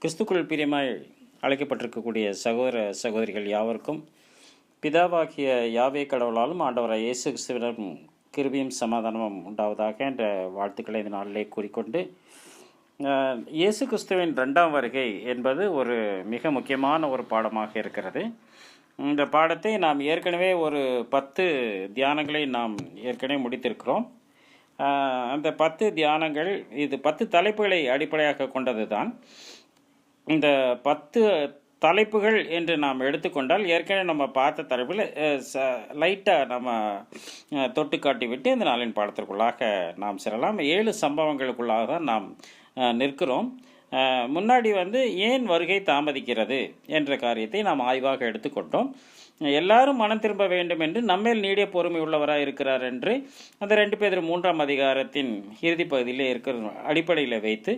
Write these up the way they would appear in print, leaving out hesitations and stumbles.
கிறிஸ்துக்குள் பிரியமாய் அழைக்கப்பட்டிருக்கக்கூடிய சகோதர சகோதரிகள் யாவருக்கும் பிதாவாகிய யாவே கடவுளாலும் ஆண்டவராய் இயேசு கிறிஸ்துவிடம் கிருபையும் சமாதானமும் உண்டாவதாக என்ற வாழ்த்துக்களை இந்த நாளிலே கூறிக்கொண்டு, இயேசு கிறிஸ்துவின் 2ஆம் வருகை என்பது ஒரு மிக முக்கியமான ஒரு பாடமாக இருக்கிறது. இந்த பாடத்தை நாம் ஏற்கனவே ஒரு 10 தியானங்களை நாம் ஏற்கனவே முடித்திருக்கிறோம். அந்த 10 தியானங்கள் இது 10 தலைப்புகளை அடிப்படையாக கொண்டது தான். இந்த 10 தலைப்புகள் என்று நாம் எடுத்துக்கொண்டால், ஏற்கனவே நம்ம பார்த்த தலைப்பில் லைட்டாக நம்ம தொட்டு காட்டிவிட்டு இந்த நாளின் பாடத்திற்குள்ளாக நாம் செல்லலாம். 7 சம்பவங்களுக்குள்ளாக தான் நாம் நிற்கிறோம். முன்னாடி ஏன் வருகை தாமதிக்கிறது என்ற காரியத்தை நாம் ஆய்வாக எடுத்துக்கொண்டோம். எல்லாரும் மனம் திரும்ப வேண்டும் என்று நம்மேல் நீடிய பொறுமை உள்ளவராக இருக்கிறார் என்று அந்த 2 பேதுரு 3ஆம் அதிகாரத்தின் இறுதி பகுதியிலே இருக்கிற அடிப்படையில் வைத்து,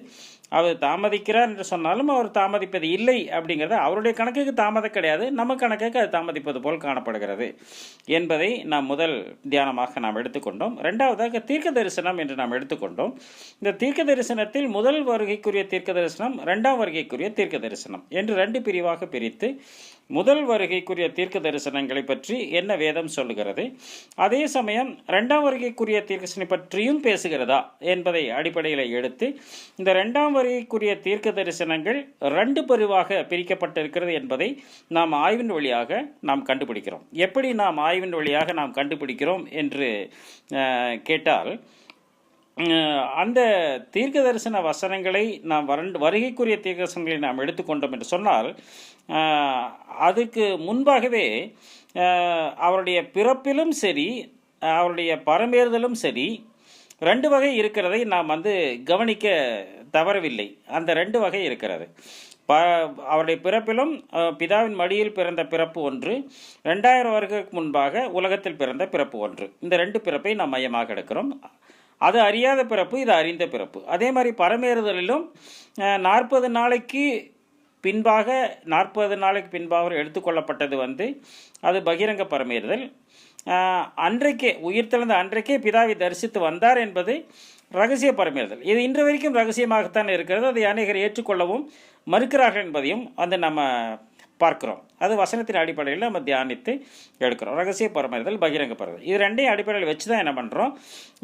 அவர் தாமதிக்கிறார் என்று சொன்னாலும் அவர் தாமதிப்பது இல்லை அப்படிங்கிறது அவருடைய கணக்குக்கு தாமதம் கிடையாது, நம்ம கணக்குக்கு அது தாமதிப்பது போல் காணப்படுகிறது என்பதை நாம் முதல் தியானமாக நாம் எடுத்துக்கொண்டோம். 2வதாக தீர்க்க தரிசனம் என்று நாம் எடுத்துக்கொண்டோம். இந்த தீர்க்க தரிசனத்தில் முதல் வருகைக்குரிய தீர்க்க தரிசனம், 2ஆம் வருகைக்குரிய தீர்க்க தரிசனம் என்று 2 பிரிவாக பிரித்து, முதல் வருகைக்குரிய தீர்க்க தரிசனங்களை பற்றி என்ன வேதம் சொல்லுகிறது, அதே சமயம் 2ஆம் வருகைக்குரிய தீர்க்கதரிசனம் பற்றியும் பேசுகிறதா என்பதை அடிப்படையில் எடுத்து, இந்த 2ஆம் வருகைக்குரிய தீர்க்க தரிசனங்கள் 2 பிரிவாக பிரிக்கப்பட்டிருக்கிறது என்பதை நாம் ஆய்வின் வழியாக நாம் கண்டுபிடிக்கிறோம். எப்படி நாம் ஆய்வின் வழியாக நாம் கண்டுபிடிக்கிறோம் என்று கேட்டால், அந்த தீர்க்க தரிசன வசனங்களை நாம் வருகைக்குரிய தீர்க்க தரிசனங்களை நாம் எடுத்துக்கொண்டோம் என்று சொன்னால், அதுக்கு முன்பாகவே அவருடைய பிறப்பிலும் சரி, அவருடைய பரமேறுதலும் சரி, 2 வகை இருக்கிறதை நாம் கவனிக்க தவறவில்லை. அந்த 2 வகை இருக்கிறது. அவருடைய பிறப்பிலும் பிதாவின் மடியில் பிறந்த பிறப்பு ஒன்று, 2000 வருடங்களுக்கு முன்பாக உலகத்தில் பிறந்த பிறப்பு ஒன்று. இந்த 2 பிறப்பை நாம் மையமாக எடுக்கிறோம். அது அறியாத பிறப்பு, இது அறிந்த பிறப்பு. அதே மாதிரி பரமேறுதலிலும் 40 நாளைக்கு பின்பாக 40 நாளைக்கு பின்பாக எடுத்துக்கொள்ளப்பட்டது அது பகிரங்க பரமேறுதல். அன்றைக்கே உயிர்த்தெழுந்த அன்றைக்கே பிதாவை தரிசித்து வந்தார் என்பது ரகசிய பரமேறுதல். இது இன்று வரைக்கும் ரகசியமாகத்தான் இருக்கிறது. அதை அநேகர் ஏற்றுக்கொள்ளவும் மறுக்கிறார்கள் என்பதையும் நம்ம பார்க்கிறோம். அது வசனத்தின் அடிப்படையில் நம்ம தியானித்து எடுக்கிறோம். ரகசிய பரமேறுதல், பகிரங்க பரமேறுதல், இது 2ஐயும் அடிப்படையில் வச்சு தான் என்ன பண்ணுறோம்,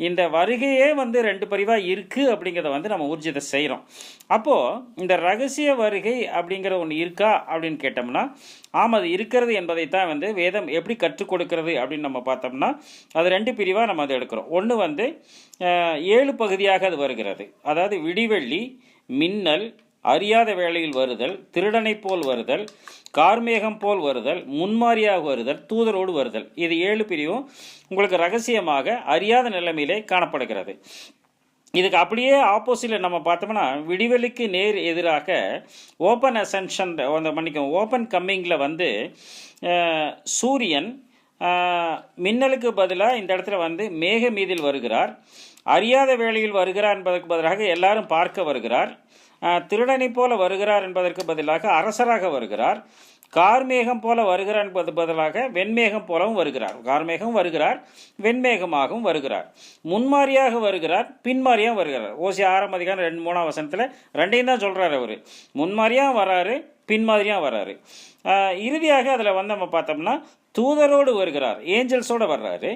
இந்த வருகையே 2 பிரிவாக இருக்குது அப்படிங்கிறத நம்ம ஊர்ஜிதம் செய்கிறோம். அப்போது இந்த ரகசிய வருகை அப்படிங்கிற ஒன்று இருக்கா அப்படின்னு கேட்டோம்னா, ஆமாம் அது இருக்கிறது என்பதைத்தான் வேதம் எப்படி கற்றுக் கொடுக்கிறது அப்படின்னு நம்ம பார்த்தோம்னா, அது 2 பிரிவாக நம்ம அதை எடுக்கிறோம். ஒன்று 7 பகுதியாக அது வருகிறது. அதாவது விடிவெள்ளி, மின்னல், அறியாத வேளையில் வருதல், திருடனை போல் வருதல், கார்மேகம் போல் வருதல், முன்மாரியாக வருதல், தூதரோடு வருதல். இது 7 பிரிவும் உங்களுக்கு ரகசியமாக அறியாத நிலைமையிலே காணப்படுகிறது. இதுக்கு அப்படியே ஆப்போசிட்டில் நம்ம பார்த்தோம்னா, விடிவெளிக்கு நேர் எதிராக ஓப்பன் அசென்ஷன் ஓப்பன் கம்மிங்கில் சூரியன் மின்னலுக்கு பதிலாக இந்த இடத்துல மேக மீதில் வருகிறார். அறியாத வேளையில் வருகிறார் என்பதற்கு பதிலாக எல்லாரும் பார்க்க வருகிறார். திருடனை போல வருகிறார் என்பதற்கு பதிலாக அரசராக வருகிறார். கார்மேகம் போல வருகிறார் என்பது பதிலாக வெண்மேகம் போலவும் வருகிறார். கார்மேகம் வருகிறார், வெண்மேகமாகவும் வருகிறார். முன்மாரியாக வருகிறார், பின்மாரியாக வருகிறார். ஓசியா 6ஆம் அதிகாரம் 2-3ஆம் வசனத்தில் 2ஐயும் தான் சொல்கிறார். அவர் முன்மாரியாக வராரு, பின்மாதிரியாக வர்றாரு. இறுதியாக அதில் நம்ம பார்த்தோம்னா தூதரோடு வருகிறார், ஏஞ்சல்ஸோடு வர்றாரு.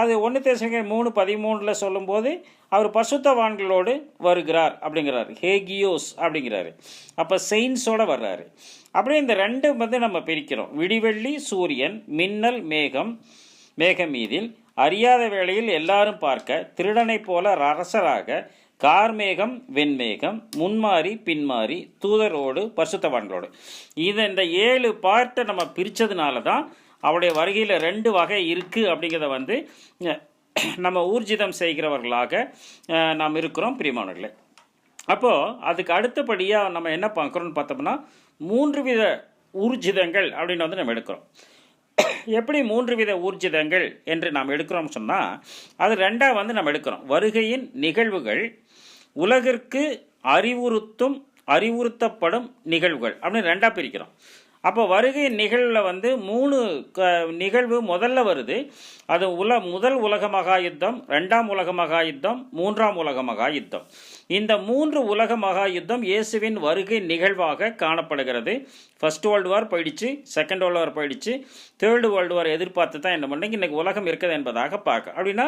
அது 1 தெசலோனிக்கேயர் 3:13 சொல்லும்போது அவர் பரிசுத்தவான்களோடு வருகிறார் அப்படிங்கிறார், ஹேகியோஸ் அப்படிங்கிறாரு. அப்போ செயின்ஸோடு வர்றாரு. அப்படியே இந்த 2 நம்ம பிரிக்கிறோம். விடிவெள்ளி சூரியன், மின்னல் மேகம் மீதில், அறியாத வேளையில் எல்லாரும் பார்க்க, திருடனை போல அரசராக, கார்மேகம் வெண்மேகம், முன்மாரி பின்மாரி, தூதரோடு பரிசுத்தவான்களோடு. இந்த 7 பார்ட்டை நம்ம பிரித்ததுனால தான் அவருடைய வருகையில் 2 வகை இருக்குது அப்படிங்கிறத நம்ம ஊர்ஜிதம் செய்கிறவர்களாக நாம் இருக்கிறோம் பிரியமானவர்களே. அப்போது அதுக்கு அடுத்தபடியாக நம்ம என்ன பார்க்குறோன்னு பார்த்தோம்னா, 3 வித ஊர்ஜிதங்கள் அப்படின்னு நம்ம எடுக்கிறோம். எப்படி 3 வித ஊர்ஜிதங்கள் என்று நாம் எடுக்கிறோம்னு சொன்னால், அது 2ஆக நம்ம எடுக்கிறோம். வருகையின் நிகழ்வுகள், உலகிற்கு அறிவுறுத்தப்படும் நிகழ்வுகள் அப்படின்னு 2ஆக பிரிக்கிறோம். அப்போ வருகை நிகழ்வில் 3 நிகழ்வு முதல்ல வருது. அது முதல் உலக மகா யுத்தம், 2ஆம் உலக மகா யுத்தம், 3ஆம் உலக மகா யுத்தம். இந்த 3 உலக மகா யுத்தம் இயேசுவின் வருகை நிகழ்வாக காணப்படுகிறது. ஃபர்ஸ்ட் வேர்ல்டு வார் போயிடுச்சு, செகண்ட் வேர்ல்டு வார் போயிடுச்சு, தேர்டு வேர்ல்டு வார் எதிர்பார்த்து தான் என்ன பண்ணுங்க இன்றைக்கி உலகம் இருக்குது என்பதாக பார்க்க. அப்படின்னா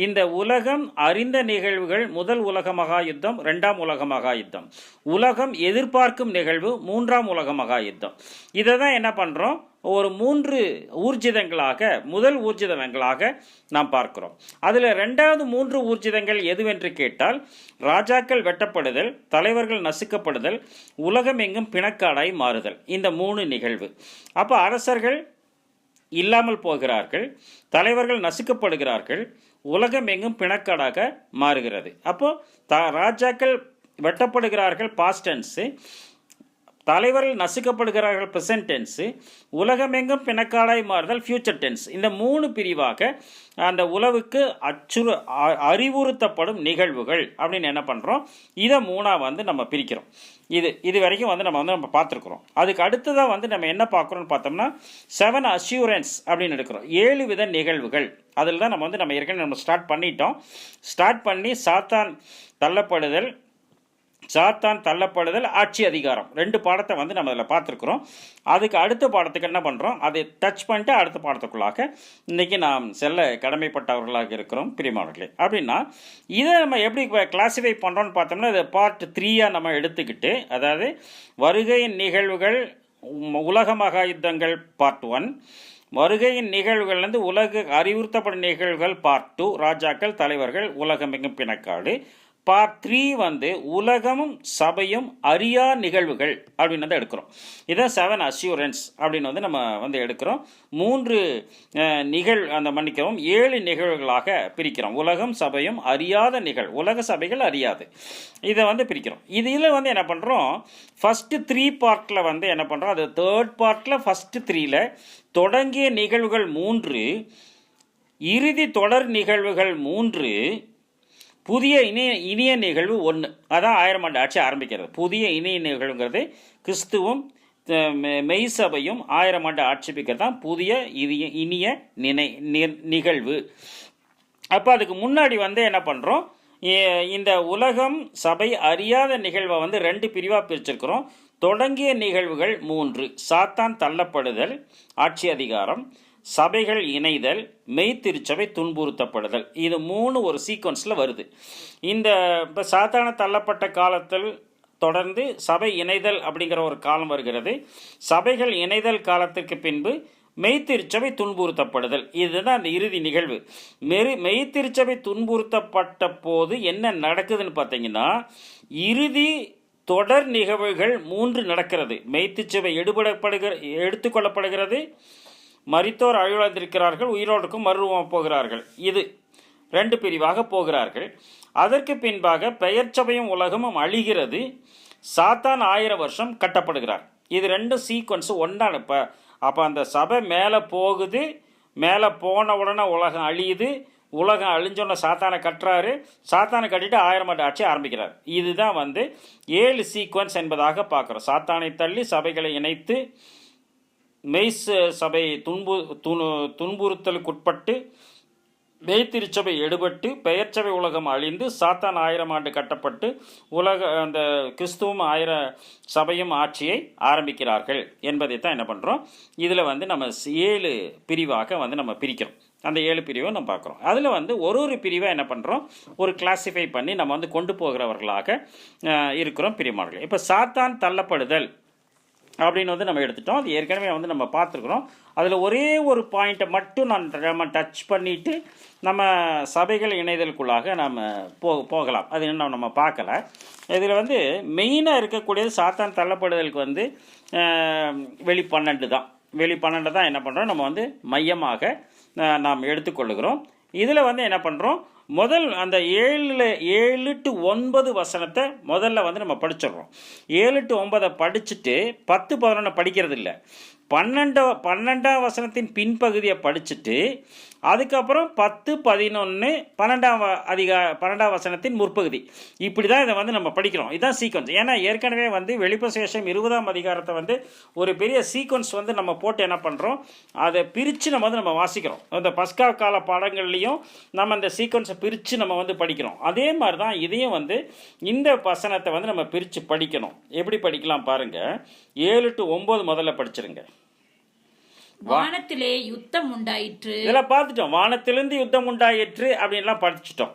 இந்த உலகம் அறிந்த நிகழ்வுகள் முதல் உலக மகா யுத்தம், 2ஆம் உலக மகா யுத்தம், உலகம் எதிர்பார்க்கும் நிகழ்வு 3ஆம் உலக மகா யுத்தம். இதை தான் என்ன பண்ணுறோம், ஒரு 3 ஊர்ஜிதங்களாக, முதல் ஊர்ஜிதங்களாக நாம் பார்க்கிறோம். அதில் 2வது 3 ஊர்ஜிதங்கள் எதுவென்று கேட்டால், ராஜாக்கள் வெட்டப்படுதல், தலைவர்கள் நசுக்கப்படுதல், உலகம் எங்கும் பிணக்காடாய் மாறுதல். இந்த 3 நிகழ்வு. அப்போ அரசர்கள் இல்லாமல் போகிறார்கள், தலைவர்கள் நசுக்கப்படுகிறார்கள், உலகம் எங்கும் பிணக்காடாக மாறுகிறது. அப்போ ராஜாக்கள் வெட்டப்படுகிறார்கள் பாஸ்ட் டென்ஸு, தலைவர்கள் நசுக்கப்படுகிறார்கள் ப்ரெசன்ட் டென்ஸு, உலகமெங்கும் பிணக்காடாய் மாறுதல் ஃபியூச்சர் டென்ஸ். இந்த 3 பிரிவாக அந்த உலவுக்கு அறிவுறுத்தப்படும் நிகழ்வுகள் அப்படின்னு என்ன பண்ணுறோம், இதை 3ஆக நம்ம பிரிக்கிறோம். இது வரைக்கும் நம்ம பார்த்துருக்குறோம். அதுக்கு அடுத்ததாக நம்ம என்ன பார்க்குறோன்னு பார்த்தோம்னா 7 அஷ்யூரன்ஸ் அப்படின்னு எடுக்கிறோம். 7 வித நிகழ்வுகள். அதில் தான் நம்ம ஏற்கனவே ஸ்டார்ட் பண்ணிட்டோம். ஸ்டார்ட் பண்ணி சாத்தான் தள்ளப்படுதல், ஆட்சி அதிகாரம் 2 பாடத்தை நம்ம அதில் பார்த்துருக்குறோம். அதுக்கு அடுத்த பாடத்துக்கு என்ன பண்ணுறோம், அதை டச் பண்ணிட்டு அடுத்த பாடத்துக்குள்ளாக இன்றைக்கி நாம் செல்ல கடமைப்பட்டவர்களாக இருக்கிறோம் பிரியமானவர்களே. அப்படின்னா இதை நம்ம எப்படி கிளாஸிஃபை பண்ணுறோன்னு பார்த்தோம்னா, இதை பார்ட் 3ஆக நம்ம எடுத்துக்கிட்டு, அதாவது வருகையின் நிகழ்வுகள் உலக மகா யுத்தங்கள் பார்ட் 1, வருகையின் நிகழ்வுகள்லேருந்து உலக அறிவுறுத்தப்படும் நிகழ்வுகள் பார்ட் 2, ராஜாக்கள் தலைவர்கள் உலகமெங்கும் பிணக்காடு, பார்ட் 3 உலகமும் சபையும் அறியா நிகழ்வுகள் அப்படின்னு எடுக்கிறோம். இதான் 7 அஷ்யூரன்ஸ் அப்படின்னு நம்ம எடுக்கிறோம். 3 7 நிகழ்வுகளாக பிரிக்கிறோம். உலகம் சபையும் அறியாத நிகழ்வு, உலக சபைகள் அறியாது, இதை பிரிக்கிறோம். இதில் என்ன பண்ணுறோம், ஃபஸ்ட்டு 3 பார்ட்டில் என்ன பண்ணுறோம், அது தேர்ட் பார்ட்டில் ஃபஸ்ட்டு 3ல் தொடங்கிய நிகழ்வுகள் 3, இறுதி தொடர் நிகழ்வுகள் 3, புதிய இனிய நிகழ்வு 1. அதான் 1000 ஆண்டு ஆட்சி ஆரம்பிக்கிறது. புதிய இனிய நிகழ்வுங்கிறது கிறிஸ்துவும் மெய்சபையும் 1000 ஆண்டு ஆட்சிப்பிக்கிறது தான் புதிய இனிய நிகழ்வு. அப்போ அதுக்கு முன்னாடி என்ன பண்ணுறோம், இந்த உலகம் சபை அறியாத நிகழ்வை 2 பிரிவாக பிரிச்சிருக்கிறோம். தொடங்கிய நிகழ்வுகள் 3, சாத்தான் தள்ளப்படுதல், ஆட்சி அதிகாரம், சபைகள் இணைதல், மெய்த்திருச்சபை துன்புறுத்தப்படுதல். இது 3 ஒரு சீக்வன்ஸில் வருது. இப்போ சாத்தான தள்ளப்பட்ட காலத்தில் தொடர்ந்து சபை இணைதல் அப்படிங்கிற ஒரு காலம் வருகிறது. சபைகள் இணைதல் காலத்திற்கு பின்பு மெய்த்திருச்சபை துன்புறுத்தப்படுதல். இதுதான் அந்த இறுதி நிகழ்வு. மெய்த்திருச்சபை துன்புறுத்தப்பட்ட போது என்ன நடக்குதுன்னு பார்த்தீங்கன்னா, இறுதி தொடர் நிகழ்வுகள் 3 நடக்கிறது. மெய்த்திருச்சபை எடுத்துக்கொள்ளப்படுகிறது, மரித்தோர் அழிவாதிருக்கிறார்கள், உயிரோடுக்கும் மறுரூபம் போகிறார்கள். இது 2 பிரிவாக போகிறார்கள். அதற்கு பின்பாக பெயர் சபையும் உலகமும் அழிகிறது, சாத்தான் 1000 வருஷம் கட்டப்படுகிறார். இது 2 சீக்வன்ஸு ஒன்றான. அப்போ அந்த சபை மேலே போகுது, மேலே போன உடனே உலகம் அழியுது, உலகம் அழிஞ்சோன்னு சாத்தானை கட்டுறாரு, சாத்தானை கட்டிட்டு 1000 ஆண்டு ஆட்சி ஆரம்பிக்கிறார். இதுதான் 7 சீக்வன்ஸ் என்பதாக பார்க்குறோம். சாத்தானை தள்ளி சபைகளை இணைத்து, மெய் சபை துன்புறுத்தலுக்குட்பட்டு, மெய்த்திருச்சபை எடுபட்டு, பெயர் சபை உலகம் அழிந்து, சாத்தான் 1000 ஆண்டு கட்டப்பட்டு, அந்த கிறிஸ்துவும் 1000 சபையும் ஆட்சியை ஆரம்பிக்கிறார்கள் என்பதை தான் என்ன பண்ணுறோம், இதில் நம்ம 7 பிரிவாக நம்ம பிரிக்கிறோம். அந்த 7 பிரிவை நம்ம பார்க்குறோம். அதில் ஒரு பிரிவை என்ன பண்ணுறோம், ஒரு கிளாஸிஃபை பண்ணி நம்ம கொண்டு போகிறவர்களாக இருக்கிறோம் பிரியமானவர்களே. இப்போ சாத்தான் தள்ளப்படுதல் அப்படின்னு நம்ம எடுத்துட்டோம். அது ஏற்கனவே நம்ம பார்த்துருக்குறோம். அதில் ஒரே ஒரு பாயிண்ட்டை மட்டும் நம்ம டச் பண்ணிவிட்டு நம்ம சபைகள் இணைதலுக்குள்ளாக நம்ம போகலாம். அது இன்னும் நம்ம பார்க்கல. இதில் மெயினாக இருக்கக்கூடியது சாத்தான் தள்ளப்படுதலுக்கு வெளி 12 தான். வெளி 12 தான் என்ன பண்ணுறோம், நம்ம மையமாக நாம் எடுத்துக்கொள்ளுகிறோம். இதில் என்ன பண்ணுறோம், முதல் அந்த 7 to 9 வசனத்தை முதல்ல நம்ம படிச்சிடுறோம். 7 to 9 படிச்சுட்டு 10, 11 படிக்கிறது இல்லை. பன்னெண்டாம் வசனத்தின் பின்பகுதியை படிச்சுட்டு அதுக்கப்புறம் 10, 11, 12ஆம் வசனத்தின் முற்பகுதி, இப்படி தான் இதை வந்து நம்ம படிக்கிறோம். இதுதான் சீக்வன்ஸ். ஏன்னா ஏற்கனவே வந்து வெளிப்பசேஷம் 20ஆம் அதிகாரத்தை வந்து ஒரு பெரிய சீக்வன்ஸ் வந்து நம்ம போட்டு என்ன பண்ணுறோம், அதை பிரித்து நம்ம வந்து நம்ம வாசிக்கிறோம். அந்த பஸ்கா கால பாடங்கள்லையும் நம்ம அந்த சீக்வன்ஸை பிரித்து நம்ம வந்து படிக்கிறோம். அதே மாதிரி தான் இதையும் வந்து இந்த வசனத்தை வந்து நம்ம பிரித்து படிக்கணும். எப்படி படிக்கலாம் பாருங்கள். 7 to 9 முதல்ல படிச்சிருங்க. வானத்திலே யுத்தம் உண்டாயிற்று. இதெல்லாம் பார்த்துட்டோம். வானத்திலிருந்து யுத்தம் உண்டாயிற்று அப்படின்லாம் படிச்சுட்டோம்.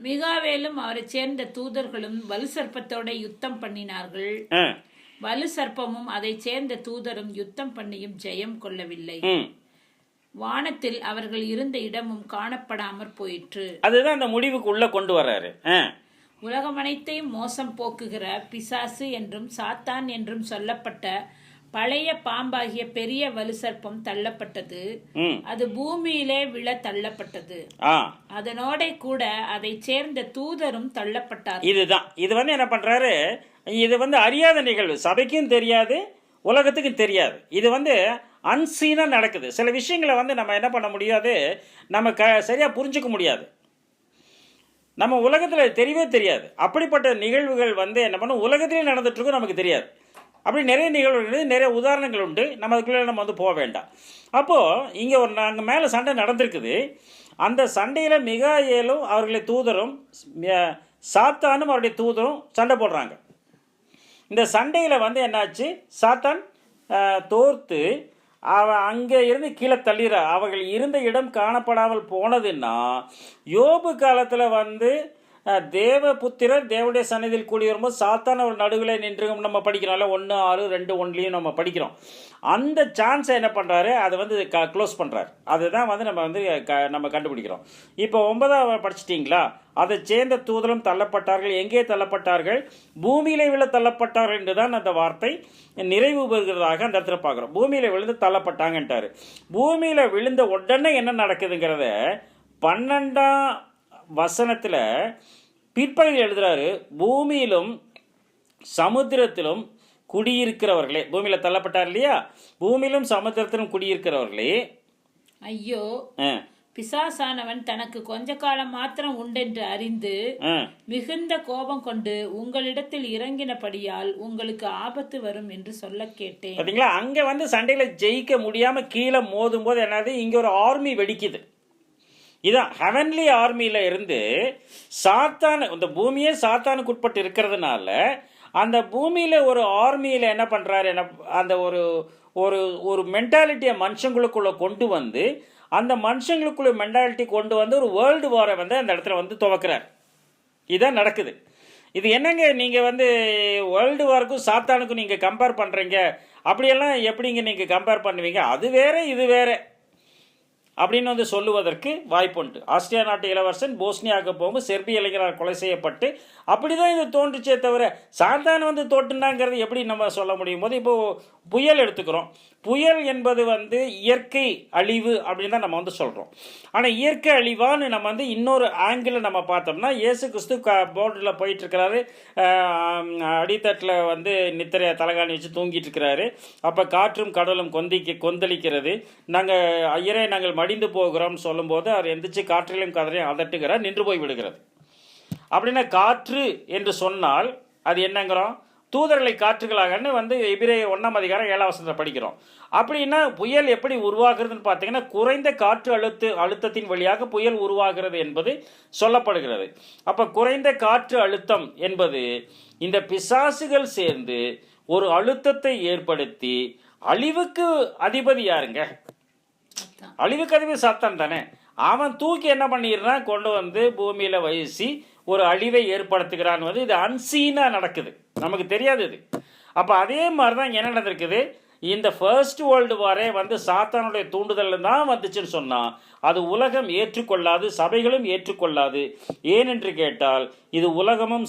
மிகாவேலும் அவரை சேர்ந்த தூதர்களும் வலு சர்ப்பத்தோட யுத்தம் பண்ணினார்கள். வலு சர்ப்பமும் அதை சேர்ந்த தூதரும் யுத்தம் பண்ணியும் ஜெயம் கொள்ளவில்லை. வானத்தில் அவர்கள் இருந்த இடமும் காணப்படாமற் போயிற்று. அதுதான் அந்த முடிவுக்கு உள்ள கொண்டு வர்றாரு. உலகமனைத்தையும் மோசம் போக்குகிற பிசாசு என்றும் சாத்தான் என்றும் சொல்லப்பட்ட பழைய பாம்பாகிய பெரிய வலு சர்ப்பம் தள்ளப்பட்டது. அது பூமியிலே விழ தள்ளப்பட்டது. அதனோட கூட அதை சேர்ந்த தூதரும் தள்ளப்பட்டார். இதுதான் இது வந்து என்ன பண்றாரு, இது வந்து அறியாத நிகழ்வு, சபைக்கும் தெரியாது, உலகத்துக்கும் தெரியாது. இது வந்து அன்சீனா நடக்குது. சில விஷயங்களை வந்து நம்ம என்ன பண்ண முடியாது, நம்ம சரியா புரிஞ்சுக்க முடியாது. நம்ம உலகத்தில் தெரியவே தெரியாது. அப்படிப்பட்ட நிகழ்வுகள் வந்து என்ன பண்ணும், உலகத்திலே நடந்துட்டு இருக்கும், நமக்கு தெரியாது. அப்படி நிறைய நிகழ்வுகள், நிறைய உதாரணங்கள் உண்டு. நம்ம அதுக்குள்ளே நம்ம வந்து போக வேண்டாம். அப்போது இங்கே ஒரு நாங்கள் மேலே சண்டை நடந்திருக்குது. அந்த சண்டையில் மிகாயேலும் அவர்களை தூதரும் சாத்தானும் அவருடைய தூதரும் சண்டை போடுறாங்க. இந்த சண்டையில் வந்து என்னாச்சு, சாத்தான் தோர்த்து அங்கே இருந்து கீழே தள்ளிற அவர்கள் இருந்த இடம் காணப்படாமல் போனதுன்னா, யோபு காலத்தில் வந்து தேவபுத்திரர் தேவனுடைய சன்னதியில் கூடி வரும்போது சாத்தான ஒரு நடுவில் நின்று நம்ம படிக்கிறோம்ல, 1:6, 2:1 நம்ம படிக்கிறோம். அந்த சான்ஸை என்ன பண்ணுறாரு, அதை வந்து க்ளோஸ் பண்ணுறாரு. அதுதான் வந்து நம்ம வந்து நம்ம கண்டுபிடிக்கிறோம். இப்போ 9ஆவது படிச்சிட்டிங்களா, அதை சேர்ந்த தூதரும் தள்ளப்பட்டார்கள். எங்கே தள்ளப்பட்டார்கள், பூமியிலே விழ தள்ளப்பட்டார்கள் என்று தான் அந்த வார்த்தை நிறைவு பெறுகிறதாக அந்த இடத்துல பார்க்குறோம். பூமியில் விழுந்து தள்ளப்பட்டாங்கன்ட்டார். பூமியில் விழுந்த உடனே என்ன நடக்குதுங்கிறத 12ஆம் வசனத்தில் பிற்பகுதியில் எழுதுறாரு. பூமியிலும் சமுத்திரத்திலும் குடியிருக்கிறவர்களே, பூமியில் தள்ளப்பட்டார் இல்லையா, பூமியிலும் சமுத்திரத்திலும் குடியிருக்கிறவர்களே, ஐயோ பிசாசானவன் தனக்கு கொஞ்ச காலம் மாத்திரம் உண்டென்று அறிந்து மிகுந்த கோபம் கொண்டு உங்களிடத்தில் இறங்கினபடியால் உங்களுக்கு ஆபத்து வரும் என்று சொல்ல கேட்டேன். பாத்தீங்களா, அங்க வந்து சண்டையில ஜெயிக்க முடியாம கீழே மோதும் போது என்னது, இங்க ஒரு ஆர்மி வெடிக்குது. இதான் ஹெவன்லி ஆர்மியில இருந்து சாத்தான், இந்த பூமியே சாத்தானுக்கு உட்பட்டு இருக்கிறதுனால அந்த பூமியில ஒரு ஆர்மியில என்ன பண்றாரு, அந்த ஒரு ஒரு ஒரு மென்டாலிட்டியை மனுஷங்களுக்குள்ள கொண்டு வந்து, அந்த மனுஷங்களுக்குள்ள மென்டாலிட்டி கொண்டு வந்து ஒரு வேர்ல்டு வாரை வந்து அந்த இடத்துல வந்து துவக்கிறார். இதுதான் நடக்குது. இது என்னங்க, நீங்கள் வந்து வேர்ல்டு வாருக்கும் சாத்தானுக்கும் நீங்கள் கம்பேர் பண்ணுறீங்க, அப்படியெல்லாம் எப்படிங்க நீங்கள் கம்பேர் பண்ணுவீங்க, அது வேற இது வேற அப்படின்னு வந்து சொல்லுவதற்கு வாய்ப்புண்டு. ஆஸ்திரியா நாட்டு இளவரசன் போஸ்னியாவுக்கு போகும்போது செர்பிய இளைஞரால் கொலை செய்யப்பட்டு அப்படிதான் இது தோன்றுச்சே தவிர சாத்தான் வந்து தோற்றுனாங்கிறது எப்படி நம்ம சொல்ல முடியும் போது, இப்போது புயல் எடுத்துக்கிறோம். புயல் என்பது வந்து இயற்கை அழிவு அப்படின்னு தான் நம்ம வந்து சொல்கிறோம். ஆனால் இயற்கை அழிவான்னு நம்ம வந்து இன்னொரு ஆங்கிளில் நம்ம பார்த்தோம்னா, இயேசு கிறிஸ்து போர்டில் போயிட்டுருக்கிறாரு, அடித்தட்டில் வந்து நித்திரைய தலைகாணி வச்சு தூங்கிட்டு இருக்கிறாரு. அப்போ காற்றும் கடலும் கொந்தளிக்கிறது. நாங்கள் மடிந்து போகிறோம்னு சொல்லும்போது அவர் எந்திரிச்சு காற்றிலும் கதறையும் அதட்டுகிறார், நின்று போய் விடுகிறது. அப்படின்னா காற்று என்று சொன்னால் அது என்னங்கிறோம், தூதர்களை காற்றுகளாகன்னு வந்து எபிரேயர் 1ஆம் அதிகாரம் 7ஆம் வசனத்தில் படிக்கிறோம். அப்படின்னா புயல் எப்படி உருவாகிறதுன்னு பார்த்தீங்கன்னா, குறைந்த காற்று அழுத்தத்தின் வழியாக புயல் உருவாகிறது என்பது சொல்லப்படுகிறது. அப்போ குறைந்த காற்று அழுத்தம் என்பது இந்த பிசாசுகள் சேர்ந்து ஒரு அழுத்தத்தை ஏற்படுத்தி அழிவுக்கு அதிபதி யாருங்க, அழிவுக்கு அதிபதி சாத்தான் தானே. அவன் தூக்கி என்ன பண்ணிடுறான், கொண்டு வந்து பூமியில் வீசி ஒரு அழிவை ஏற்படுத்துகிறான். வந்து இது அன்சீனாக நடக்குது, நமக்கு தெரியாது இது. அப்போ அதே மாதிரி தான் என்ன நடந்திருக்குது, இந்த ஃபர்ஸ்ட் வேர்ல்டு வாரே வந்து சாத்தானுடைய தூண்டுதல் தான் வந்துச்சுன்னு சொன்னால் அது உலகம் ஏற்றுக்கொள்ளாது, சபைகளும் ஏற்றுக்கொள்ளாது. ஏனென்று கேட்டால் இது உலகமும்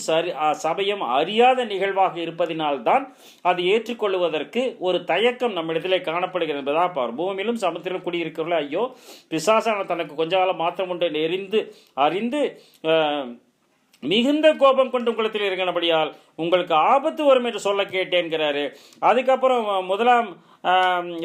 சபையும் அறியாத நிகழ்வாக இருப்பதினால்தான் அது ஏற்றுக்கொள்வதற்கு ஒரு தயக்கம் நம்மிடத்திலே காணப்படுகிறது என்பதாக பார். பூமியிலும் சமுத்திரம் குடியிருக்கிறவர்கள் ஐயோ பிசாசான தனக்கு கொஞ்ச காலம் மாத்திரம் உண்டு அறிந்து மிகுந்த கோபம் கொண்டு உங்களத்தில் இருக்கிறபடியால் உங்களுக்கு ஆபத்து வரும் என்று சொல்ல கேட்டேன்கிறாரு. அதுக்கப்புறம்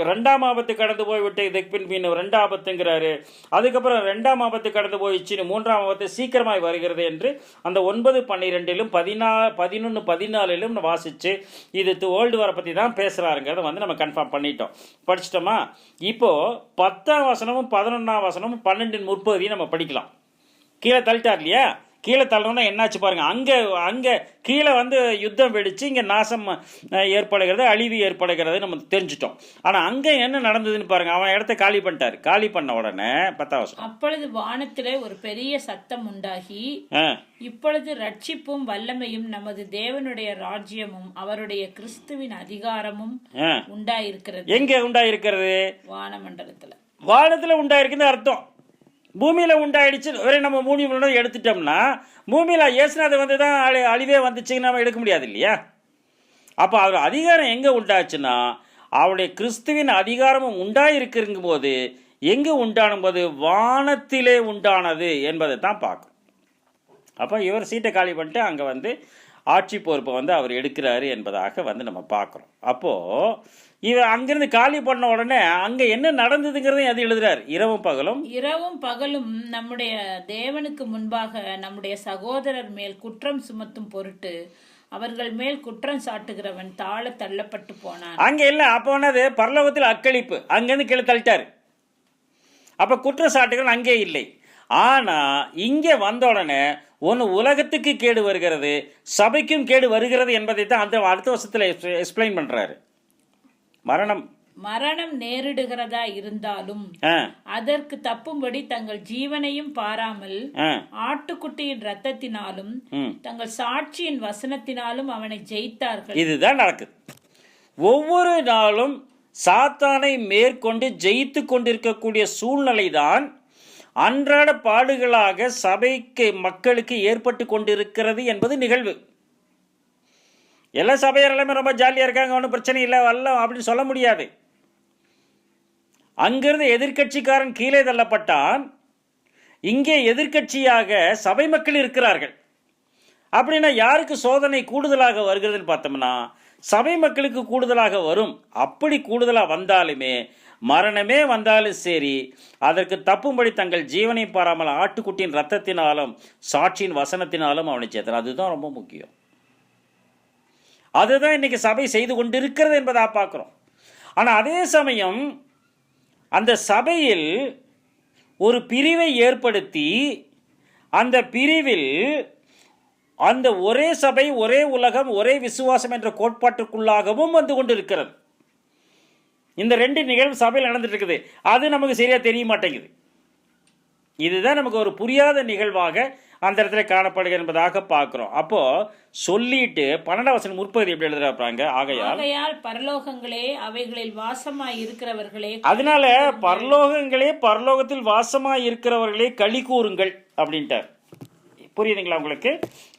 ரெண்டாம் ஆபத்து கடந்து போய்விட்டு இதுக்கு பின் 2 ஆபத்துங்கிறாரு. அதுக்கப்புறம் 2ஆம் ஆபத்து கடந்து போயிடுச்சு, 3ஆம் ஆபத்து சீக்கிரமாய் வருகிறது என்று அந்த 9, 12, 11, 14 வாசித்து இது வேர்ல்டு வாரை பற்றி தான் பேசுகிறாருங்கிறத நம்ம கன்ஃபார்ம் பண்ணிட்டோம், படிச்சிட்டோமா. இப்போது 10ஆம் வசனமும் 11ஆம் வசனமும் 12:30 நம்ம படிக்கலாம். கீழே தள்ளிட்டார் இல்லையா? கீழே தள்ளணும்னா என்னாச்சு பாருங்கள். அங்கே கீழே யுத்தம் வெடித்து இங்கே நாசம் ஏற்படுகிறது, அழிவு ஏற்படுகிறது நம்ம தெரிஞ்சிட்டோம். ஆனால் அங்கே என்ன நடந்ததுன்னு பாருங்கள். அவன் இடத்த காலி பண்ணிட்டார். காலி பண்ண உடனே 10ஆம் வசனம், அப்பொழுது வானத்திலே ஒரு பெரிய சத்தம் உண்டாகி, இப்பொழுது ரட்சிப்பும் வல்லமையும் நமது தேவனுடைய ராஜ்யமும் அவருடைய கிறிஸ்துவின் அதிகாரமும் உண்டாயிருக்கிறது. எங்கே உண்டாயிருக்கிறது? வானத்தில் உண்டாயிருக்குன்னு அர்த்தம். பூமியில் உண்டாயிடுச்சு. ஒரே நம்ம பூமியில் எடுத்துட்டோம்னா பூமியில் இயேசுநாதர் தான் அழிவே வந்துச்சுன்னு நம்ம எடுக்க முடியாது இல்லையா? அப்போ அவர் அதிகாரம் எங்கே உண்டாச்சுன்னா அவருடைய கிறிஸ்துவின் அதிகாரமும் உண்டாயிருக்குங்கும் போது எங்கே உண்டானும் போது வானத்திலே உண்டானது என்பதை தான் பார்க்கும். அப்போ இவர் சீட்டை காலி பண்ணிட்டு அங்கே ஆட்சி பொறுப்பை அவர் எடுக்கிறாரு என்பதாக நம்ம பார்க்குறோம். அப்போது இவர் அங்கிருந்து காலி பண்ண உடனே அங்கே என்ன நடந்ததுங்கிறதையும் அது எழுதுறாரு. இரவும் பகலும் நம்முடைய தேவனுக்கு முன்பாக நம்முடைய சகோதரர் மேல் குற்றம் சுமத்தும் பொருட்டு அவர்கள் மேல் குற்றம் சாட்டுகிறவன் தாழ தள்ளப்பட்டு போனான். அங்கே இல்லை. அப்போ அது பரலோகத்தில் அக்களிப்பு, அங்கேருந்து கீழே தள்ளிட்டாரு. அப்போ குற்றம் சாட்டுகிறவன் அங்கே இல்லை. ஆனால் இங்கே வந்த உடனே ஒன்று உலகத்துக்கு கேடு வருகிறது, சபைக்கும் கேடு வருகிறது என்பதை தான் அந்த அடுத்த வருஷத்தில் எக்ஸ்பிளைன் பண்ணுறாரு. மரணம் நேரிடுகிறதா இருந்தாலும் அதற்கு தப்பும்படி தங்கள் ஜீவனையும் பாராமல் ஆட்டுக்குட்டியின் ரத்தத்தினாலும் தங்கள் சாட்சியின் வசனத்தினாலும் அவனை ஜெயித்தார்கள். இதுதான் நடக்குது. ஒவ்வொரு நாளும் சாத்தானை மேற்கொண்டு ஜெயித்து கொண்டிருக்கக்கூடிய சூழ்நிலை தான் அன்றாட பாடுகளாக சபைக்கு மக்களுக்கு ஏற்பட்டு கொண்டிருக்கிறது என்பது நிகழ்வு. எல்லா சபையர் எல்லாமே ரொம்ப ஜாலியாக இருக்காங்க, ஒன்றும் பிரச்சனை இல்லை வரலாம் அப்படின்னு சொல்ல முடியாது. அங்கிருந்து எதிர்கட்சிக்காரன் கீழே தள்ளப்பட்டான். இங்கே எதிர்கட்சியாக சபை மக்கள் இருக்கிறார்கள். அப்படின்னா யாருக்கு சோதனை கூடுதலாக வருகிறதுன்னு பார்த்தோம்னா சபை மக்களுக்கு கூடுதலாக வரும். அப்படி கூடுதலாக வந்தாலுமே மரணமே வந்தாலும் சரி அதற்கு தப்பும்படி தங்கள் ஜீவனை பாராமல் ஆட்டுக்குட்டியின் ரத்தத்தினாலும் சாட்சியின் வசனத்தினாலும் அவனை சேர்த்தான். அதுதான் ரொம்ப முக்கியம். அதுதான் இன்னைக்கு சபை செய்து கொண்டிருக்கிறது என்பதாக பார்க்குறோம். ஆனால் அதே சமயம் அந்த சபையில் ஒரு பிரிவை ஏற்படுத்தி அந்த பிரிவில் அந்த ஒரே சபை, ஒரே உலகம், ஒரே விசுவாசம் என்ற கோட்பாட்டுக்குள்ளாகவும் வந்து கொண்டு இருக்கிறது. இந்த 2 நிகழ்வு சபையில் நடந்துட்டு இருக்குது. அது நமக்கு சரியா தெரிய மாட்டேங்குது. இதுதான் நமக்கு ஒரு புரியாத நிகழ்வாக அந்த இடத்துல காணப்படுகிறது என்பதாக பார்க்கிறோம். அப்போ சொல்லிட்டு 12ஆம் வசனம் முற்பகுதி எப்படி எழுதுறாங்க? ஆகையால் பரலோகங்களே அவைகளில் வாசமாய் இருக்கிறவர்களே, அதனால பரலோகங்களே பரலோகத்தில் வாசமாய் இருக்கிறவர்களே களி கூறுங்கள் அப்படின்ட்டார். புரியுதுங்களா உங்களுக்கு?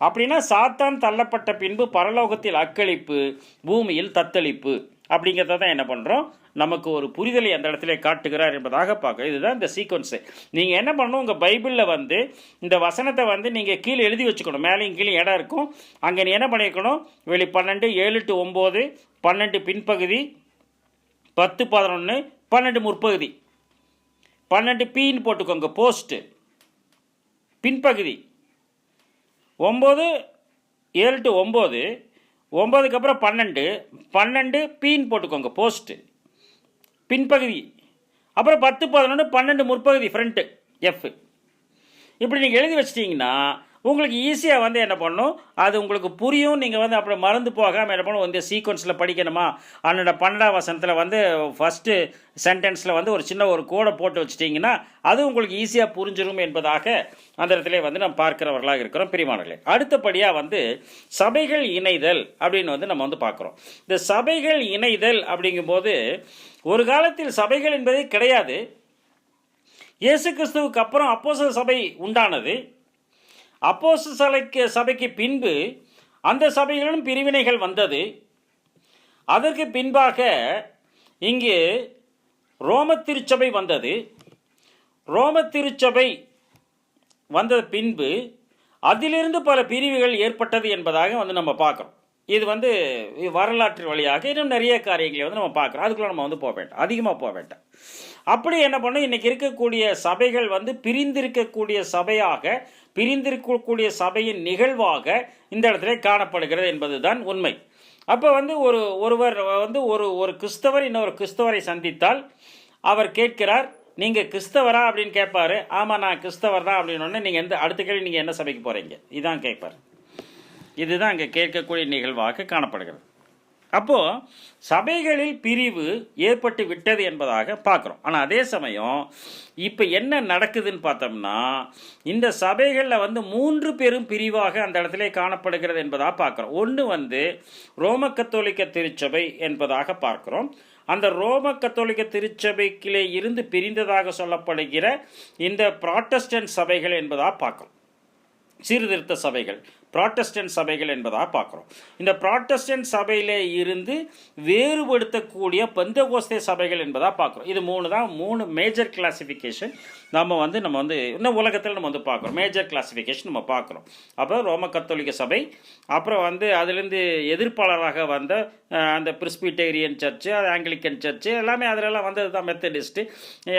அப்படின்னா சாத்தான் தள்ளப்பட்ட பின்பு பரலோகத்தில் அக்களிப்பு, பூமியில் தத்தளிப்பு அப்படிங்கிறத தான் என்ன பண்ணுறோம், நமக்கு ஒரு புரிதலை அந்த இடத்துல காட்டுகிறார் என்பதாக பார்க்க. இதுதான் இந்த சீக்வன்ஸு. நீங்கள் என்ன பண்ணணும், உங்கள் பைபிளில் இந்த வசனத்தை நீங்கள் கீழே எழுதி வச்சுக்கணும். மேலேயும் கீழே இடம் இருக்கும். அங்கே நீ என்ன பண்ணியிருக்கணும், வெளி 12, 7 to 9, 12 பின்பகுதி, 10, 11, 12 முற்பகுதி, 12 பீன்னு போட்டுக்கோங்க போஸ்ட்டு பின்பகுதி, 9, 7 to 9, 9க்கு அப்புறம் 12, 12 பீன்னு போட்டுக்கோங்க போஸ்ட்டு பின்பகுதி, அப்புறம் 10, 11, 12 முற்பகுதி ஃப்ரண்ட்டு எஃப். இப்படி நீங்கள் எழுதி வச்சிட்டிங்கன்னா உங்களுக்கு ஈஸியாக என்ன பண்ணணும், அது உங்களுக்கு புரியும். நீங்கள் அப்படி மறந்து போகாமல் என்ன பண்ணணும், இந்த சீக்வன்ஸில் படிக்கணுமா, அதனோட 12ஆம் வசனத்தில் ஃபஸ்ட்டு சென்டென்ஸில் ஒரு சின்ன ஒரு கோடை போட்டு வச்சிட்டிங்கன்னா அது உங்களுக்கு ஈஸியாக புரிஞ்சிடும் என்பதாக அந்த இடத்துல நம்ம பார்க்கிறவர்களாக இருக்கிறோம். பிரியமானவர்களே, அடுத்தபடியாக சபைகள் இணைதல் அப்படின்னு நம்ம பார்க்குறோம். இந்த சபைகள் இணைதல் அப்படிங்கும்போது ஒரு காலத்தில் சபைகள் என்பதே கிடையாது. இயேசு கிறிஸ்துவுக்கு அப்புறம் அப்போஸ்தலர் சபை உண்டானது. அப்போஸ்தலர் சபைக்கு பின்பு அந்த சபைகளிலும் பிரிவினைகள் வந்தது. அதற்கு பின்பாக இங்கு ரோம திருச்சபை வந்தது. ரோம திருச்சபை வந்த பின்பு அதிலிருந்து பல பிரிவுகள் ஏற்பட்டது என்பதாக வந்து நம்ம பார்க்குறோம். இது வந்து வரலாற்று வழியாக இன்னும் நிறைய காரியங்களை வந்து நம்ம பார்க்குறோம். அதுக்குள்ளே நம்ம வந்து போக வேண்டாம், அதிகமாக போக வேண்டாம். அப்படி என்ன பண்ணோம், இன்றைக்கி இருக்கக்கூடிய சபைகள் வந்து பிரிந்திருக்கக்கூடிய சபையாக, பிரிந்திருக்கக்கூடிய சபையின் நிகழ்வாக இந்த இடத்துல காணப்படுகிறது என்பது தான் உண்மை. அப்போ வந்து ஒருவர் வந்து ஒரு கிறிஸ்தவர் இன்னொரு கிறிஸ்தவரை சந்தித்தால் அவர் கேட்கிறார், நீங்கள் கிறிஸ்தவரா அப்படின்னு கேட்பார். ஆமாம் நான் கிறிஸ்தவர் தான் அப்படின்னோடனே நீங்கள் அடுத்த கேள்வி நீங்கள் என்ன சபைக்கு போகிறீங்க இதான் கேட்பார். இதுதான் அங்கே கேட்கக்கூடிய நிகழ்வாக காணப்படுகிறது. அப்போது சபைகளில் பிரிவு ஏற்பட்டு விட்டது என்பதாக பார்க்குறோம். ஆனால் அதே சமயம் இப்போ என்ன நடக்குதுன்னு பார்த்தோம்னா, இந்த சபைகளில் வந்து 3 பெரும் பிரிவாக அந்த இடத்துல காணப்படுகிறது என்பதாக பார்க்குறோம். ஒன்று வந்து ரோம கத்தோலிக்க திருச்சபை என்பதாக பார்க்குறோம். அந்த ரோம கத்தோலிக்க திருச்சபைக்கிலே இருந்து பிரிந்ததாக சொல்லப்படுகிற இந்த புராட்டஸ்டன்ட் சபைகள் என்பதாக பார்க்குறோம். சீர்திருத்த சபைகள், புராட்டஸ்டன்ட் சபைகள் என்பதாக பார்க்குறோம். இந்த புராட்டஸ்டன்ட் சபையிலே இருந்து வேறுபடுத்தக்கூடிய பெந்தகோஸ்தே சபைகள் என்பதாக பார்க்குறோம். இது 3 மேஜர் கிளாசிஃபிகேஷன் நம்ம வந்து இன்னும் உலகத்தில் நம்ம வந்து பார்க்குறோம். மேஜர் கிளாசிஃபிகேஷன் நம்ம பார்க்குறோம். அப்போ ரோம கத்தோலிக்க சபை, அப்புறம் வந்து அதுலேருந்து எதிர்ப்பாளராக வந்த அந்த பிரிஸ்பிட்டேரியன் சர்ச்சு, அது ஆங்கிலிக்கன் சர்ச்சு, எல்லாமே அதிலெல்லாம் வந்தது தான், மெத்தடிஸ்ட்டு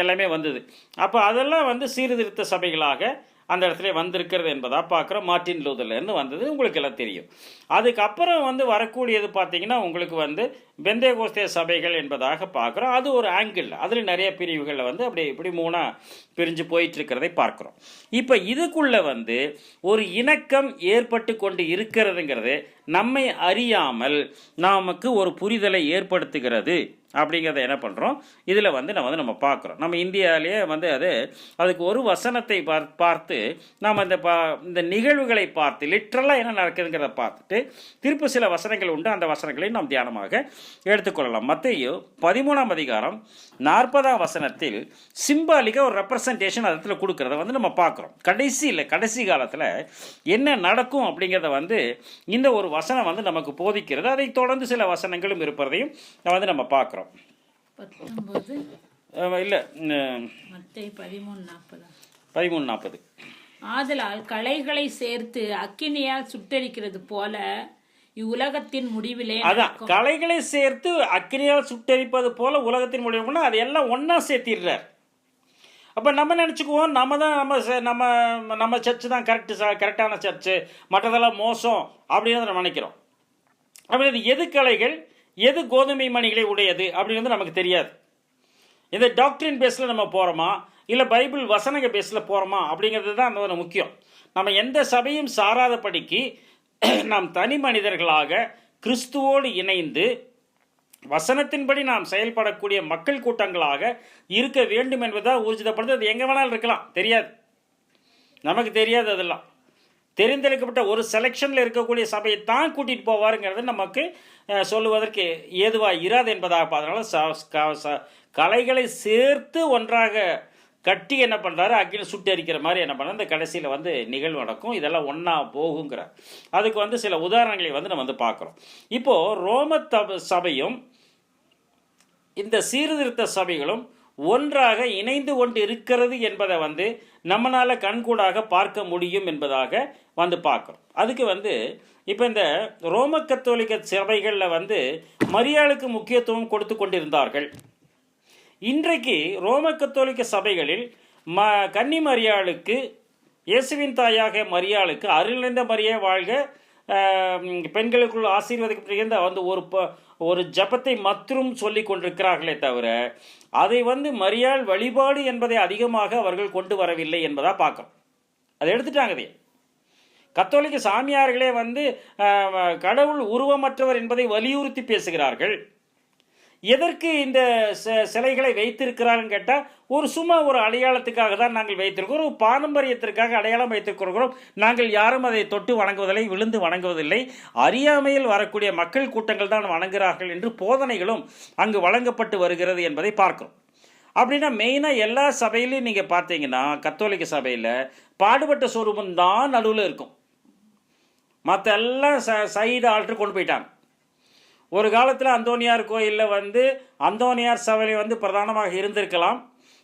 எல்லாமே வந்தது. அப்போ அதெல்லாம் வந்து சீர்திருத்த சபைகளாக அந்த இடத்துல வந்திருக்கிறது என்பதாக பார்க்குறோம். மார்ட்டின் லூதர்லேருந்து வந்தது உங்களுக்கு எல்லாம் தெரியும். அதுக்கப்புறம் வந்து வரக்கூடியது பார்த்திங்கன்னா உங்களுக்கு வந்து பெந்தேகோஸ்தே சபைகள் என்பதாக பார்க்குறோம். அது ஒரு ஆங்கிள், அதில் நிறைய பிரிவுகளில் வந்து இப்படி 3 பிரிஞ்சு போயிட்டுருக்கிறதை பார்க்குறோம். இப்போ இதுக்குள்ளே வந்து ஒரு இணக்கம் ஏற்பட்டு கொண்டு இருக்கிறதுங்கிறது நம்மை அறியாமல் நமக்கு ஒரு புரிதலை ஏற்படுத்துகிறது அப்படிங்கிறத என்ன பண்ணுறோம், இதில் வந்து நம்ம பார்க்குறோம். நம்ம இந்தியாவிலேயே வந்து அதுக்கு ஒரு வசனத்தை பார்த்து நாம் இந்த நிகழ்வுகளை பார்த்து லிட்ரலாக என்ன நடக்குதுங்கிறத பார்த்துட்டு திருப்பி சில வசனங்கள் உண்டு, அந்த வசனங்களை நாம் தியானமாக எடுத்துக்கொள்ளலாம். மத்தேயு 13ஆம் அதிகாரம் 40ஆம் வசனத்தில் சிம்பாலிக்காக ஒரு ரெப்ரசன்டேஷன் அதில் கொடுக்குறத வந்து நம்ம பார்க்குறோம். கடைசி காலத்தில் என்ன நடக்கும் அப்படிங்கிறத வந்து இந்த ஒரு வசனம் வந்து நமக்கு போதிக்கிறது. அதை தொடர்ந்து சில வசனங்களும் இருப்பதையும் வந்து நம்ம பார்க்குறோம். 19 இல்லை, மத்தேயு 13:40. ஆதலால் களைகளை சேர்த்து அக்கினியால் சுட்டெரிக்கிறது போல இவ்வுலகத்தின் முடிவிலே அதான் களைகளை சேர்த்து அக்கினியால் சுட்டெரிப்பது போல உலகத்தின் முடிவுனா அது எல்லாம் ஒன்றா சேர்த்திடுறார். அப்போ நம்ம நினச்சிக்குவோம் நம்ம சர்ச்சு தான் கரெக்டான சர்ச்சு, மற்றதெல்லாம் மோசம் அப்படின்னு நம்ம நினைக்கிறோம். அப்படி எது களைகள் எது கோதுமை மணிகளை உடையது அப்படின்னு நமக்கு தெரியாது. இந்த டாக்டரின் பேஸில் நம்ம போகிறோமா இல்லை பைபிள் வசனங்க பேஸில் போகிறோமா அப்படிங்கிறது தான் அந்த முக்கியம். நம்ம எந்த சபையும் சாராதபடிக்கு நாம் தனி மனிதர்களாக கிறிஸ்துவோடு இணைந்து வசனத்தின்படி நாம் செயல்படக்கூடிய மக்கள் கூட்டங்களாக இருக்க வேண்டும் என்பதாக ஊர்ஜிதப்படுது. அது எங்கே வேணாலும் இருக்கலாம், தெரியாது, நமக்கு தெரியாது. அதெல்லாம் தெரிந்தெடுக்கப்பட்ட ஒரு செலெக்ஷனில் இருக்கக்கூடிய சபையை தான் கூட்டிகிட்டு போவாருங்கிறது நமக்கு சொல்லுவதற்கு ஏதுவாக இராது என்பதாக. அதனால் கலைகளை சேர்த்து ஒன்றாக கட்டி என்ன பண்ணுறாரு, அக்கினி சுட்டு அரிக்கிற மாதிரி என்ன பண்ணுறாரு, இந்த கடைசியில் வந்து நிகழ்வு நடக்கும். இதெல்லாம் ஒன்றா போகுங்கிற அதுக்கு வந்து சில உதாரணங்களை வந்து நம்ம வந்து பார்க்குறோம். இப்போது ரோம சபையும் இந்த சீர்திருத்த சபைகளும் ஒன்றாக இணைந்து கொண்டு இருக்கிறது என்பதை வந்து நம்மளால் கண்கூடாக பார்க்க முடியும் என்பதாக வந்து பார்க்குறோம். அதுக்கு வந்து இப்போ இந்த ரோம கத்தோலிக்க சபைகளில் வந்து மரியாளுக்கு முக்கியத்துவம் கொடுத்து கொண்டிருந்தார்கள். இன்றைக்கு ரோம கத்தோலிக்க சபைகளில் கன்னி மரியாளுக்கு, இயேசுவின் தாயாக மரியாளுக்கு அருள் நிறைந்த மரியே வாழ்க, பெண்களுக்குள் ஆசீர்வதிக்கப்படுகின்ற வந்து ஒரு ஜபத்தை மற்றும் சொல்லி கொண்டிருக்கிறார்களே தவிர அதை வந்து மரியாள் வழிபாடு என்பதை அதிகமாக அவர்கள் கொண்டு வரவில்லை என்பதாக பார்க்குறோம். அதை எடுத்துட்டாங்க. கத்தோலிக்க சாமியார்களே வந்து கடவுள் உருவமற்றவர் என்பதை வலியுறுத்தி பேசுகிறார்கள். எதற்கு இந்த சிலைகளை வைத்திருக்கிறார்கள் கேட்டால் சும்மா ஒரு அடையாளத்துக்காக தான் நாங்கள் வைத்திருக்கிறோம், ஒரு பாரம்பரியத்திற்காக அடையாளம் வைத்திருக்கிறோம். நாங்கள் யாரும் அதை தொட்டு வணங்குவதில்லை, விழுந்து வணங்குவதில்லை, அறியாமையில் வரக்கூடிய மக்கள் கூட்டங்கள் தான் வணங்குகிறார்கள் என்று போதனைகளும் அங்கு வழங்கப்பட்டு வருகிறது என்பதை பார்க்கிறோம். அப்படின்னா மெயினாக எல்லா சபையிலையும் நீங்கள் பார்த்தீங்கன்னா கத்தோலிக்க சபையில் பாடுபட்ட சொரூபம் தான் நடுவில் இருக்கும், மற்ற எல்லாம் சைடு ஆல்ட்ரு கொண்டு போயிட்டாங்க. ஒரு காலத்தில் அந்தோனியார் கோயிலில் வந்து அந்தோனியார் சபை வந்து பிரதானமாக இருந்திருக்கலாம்.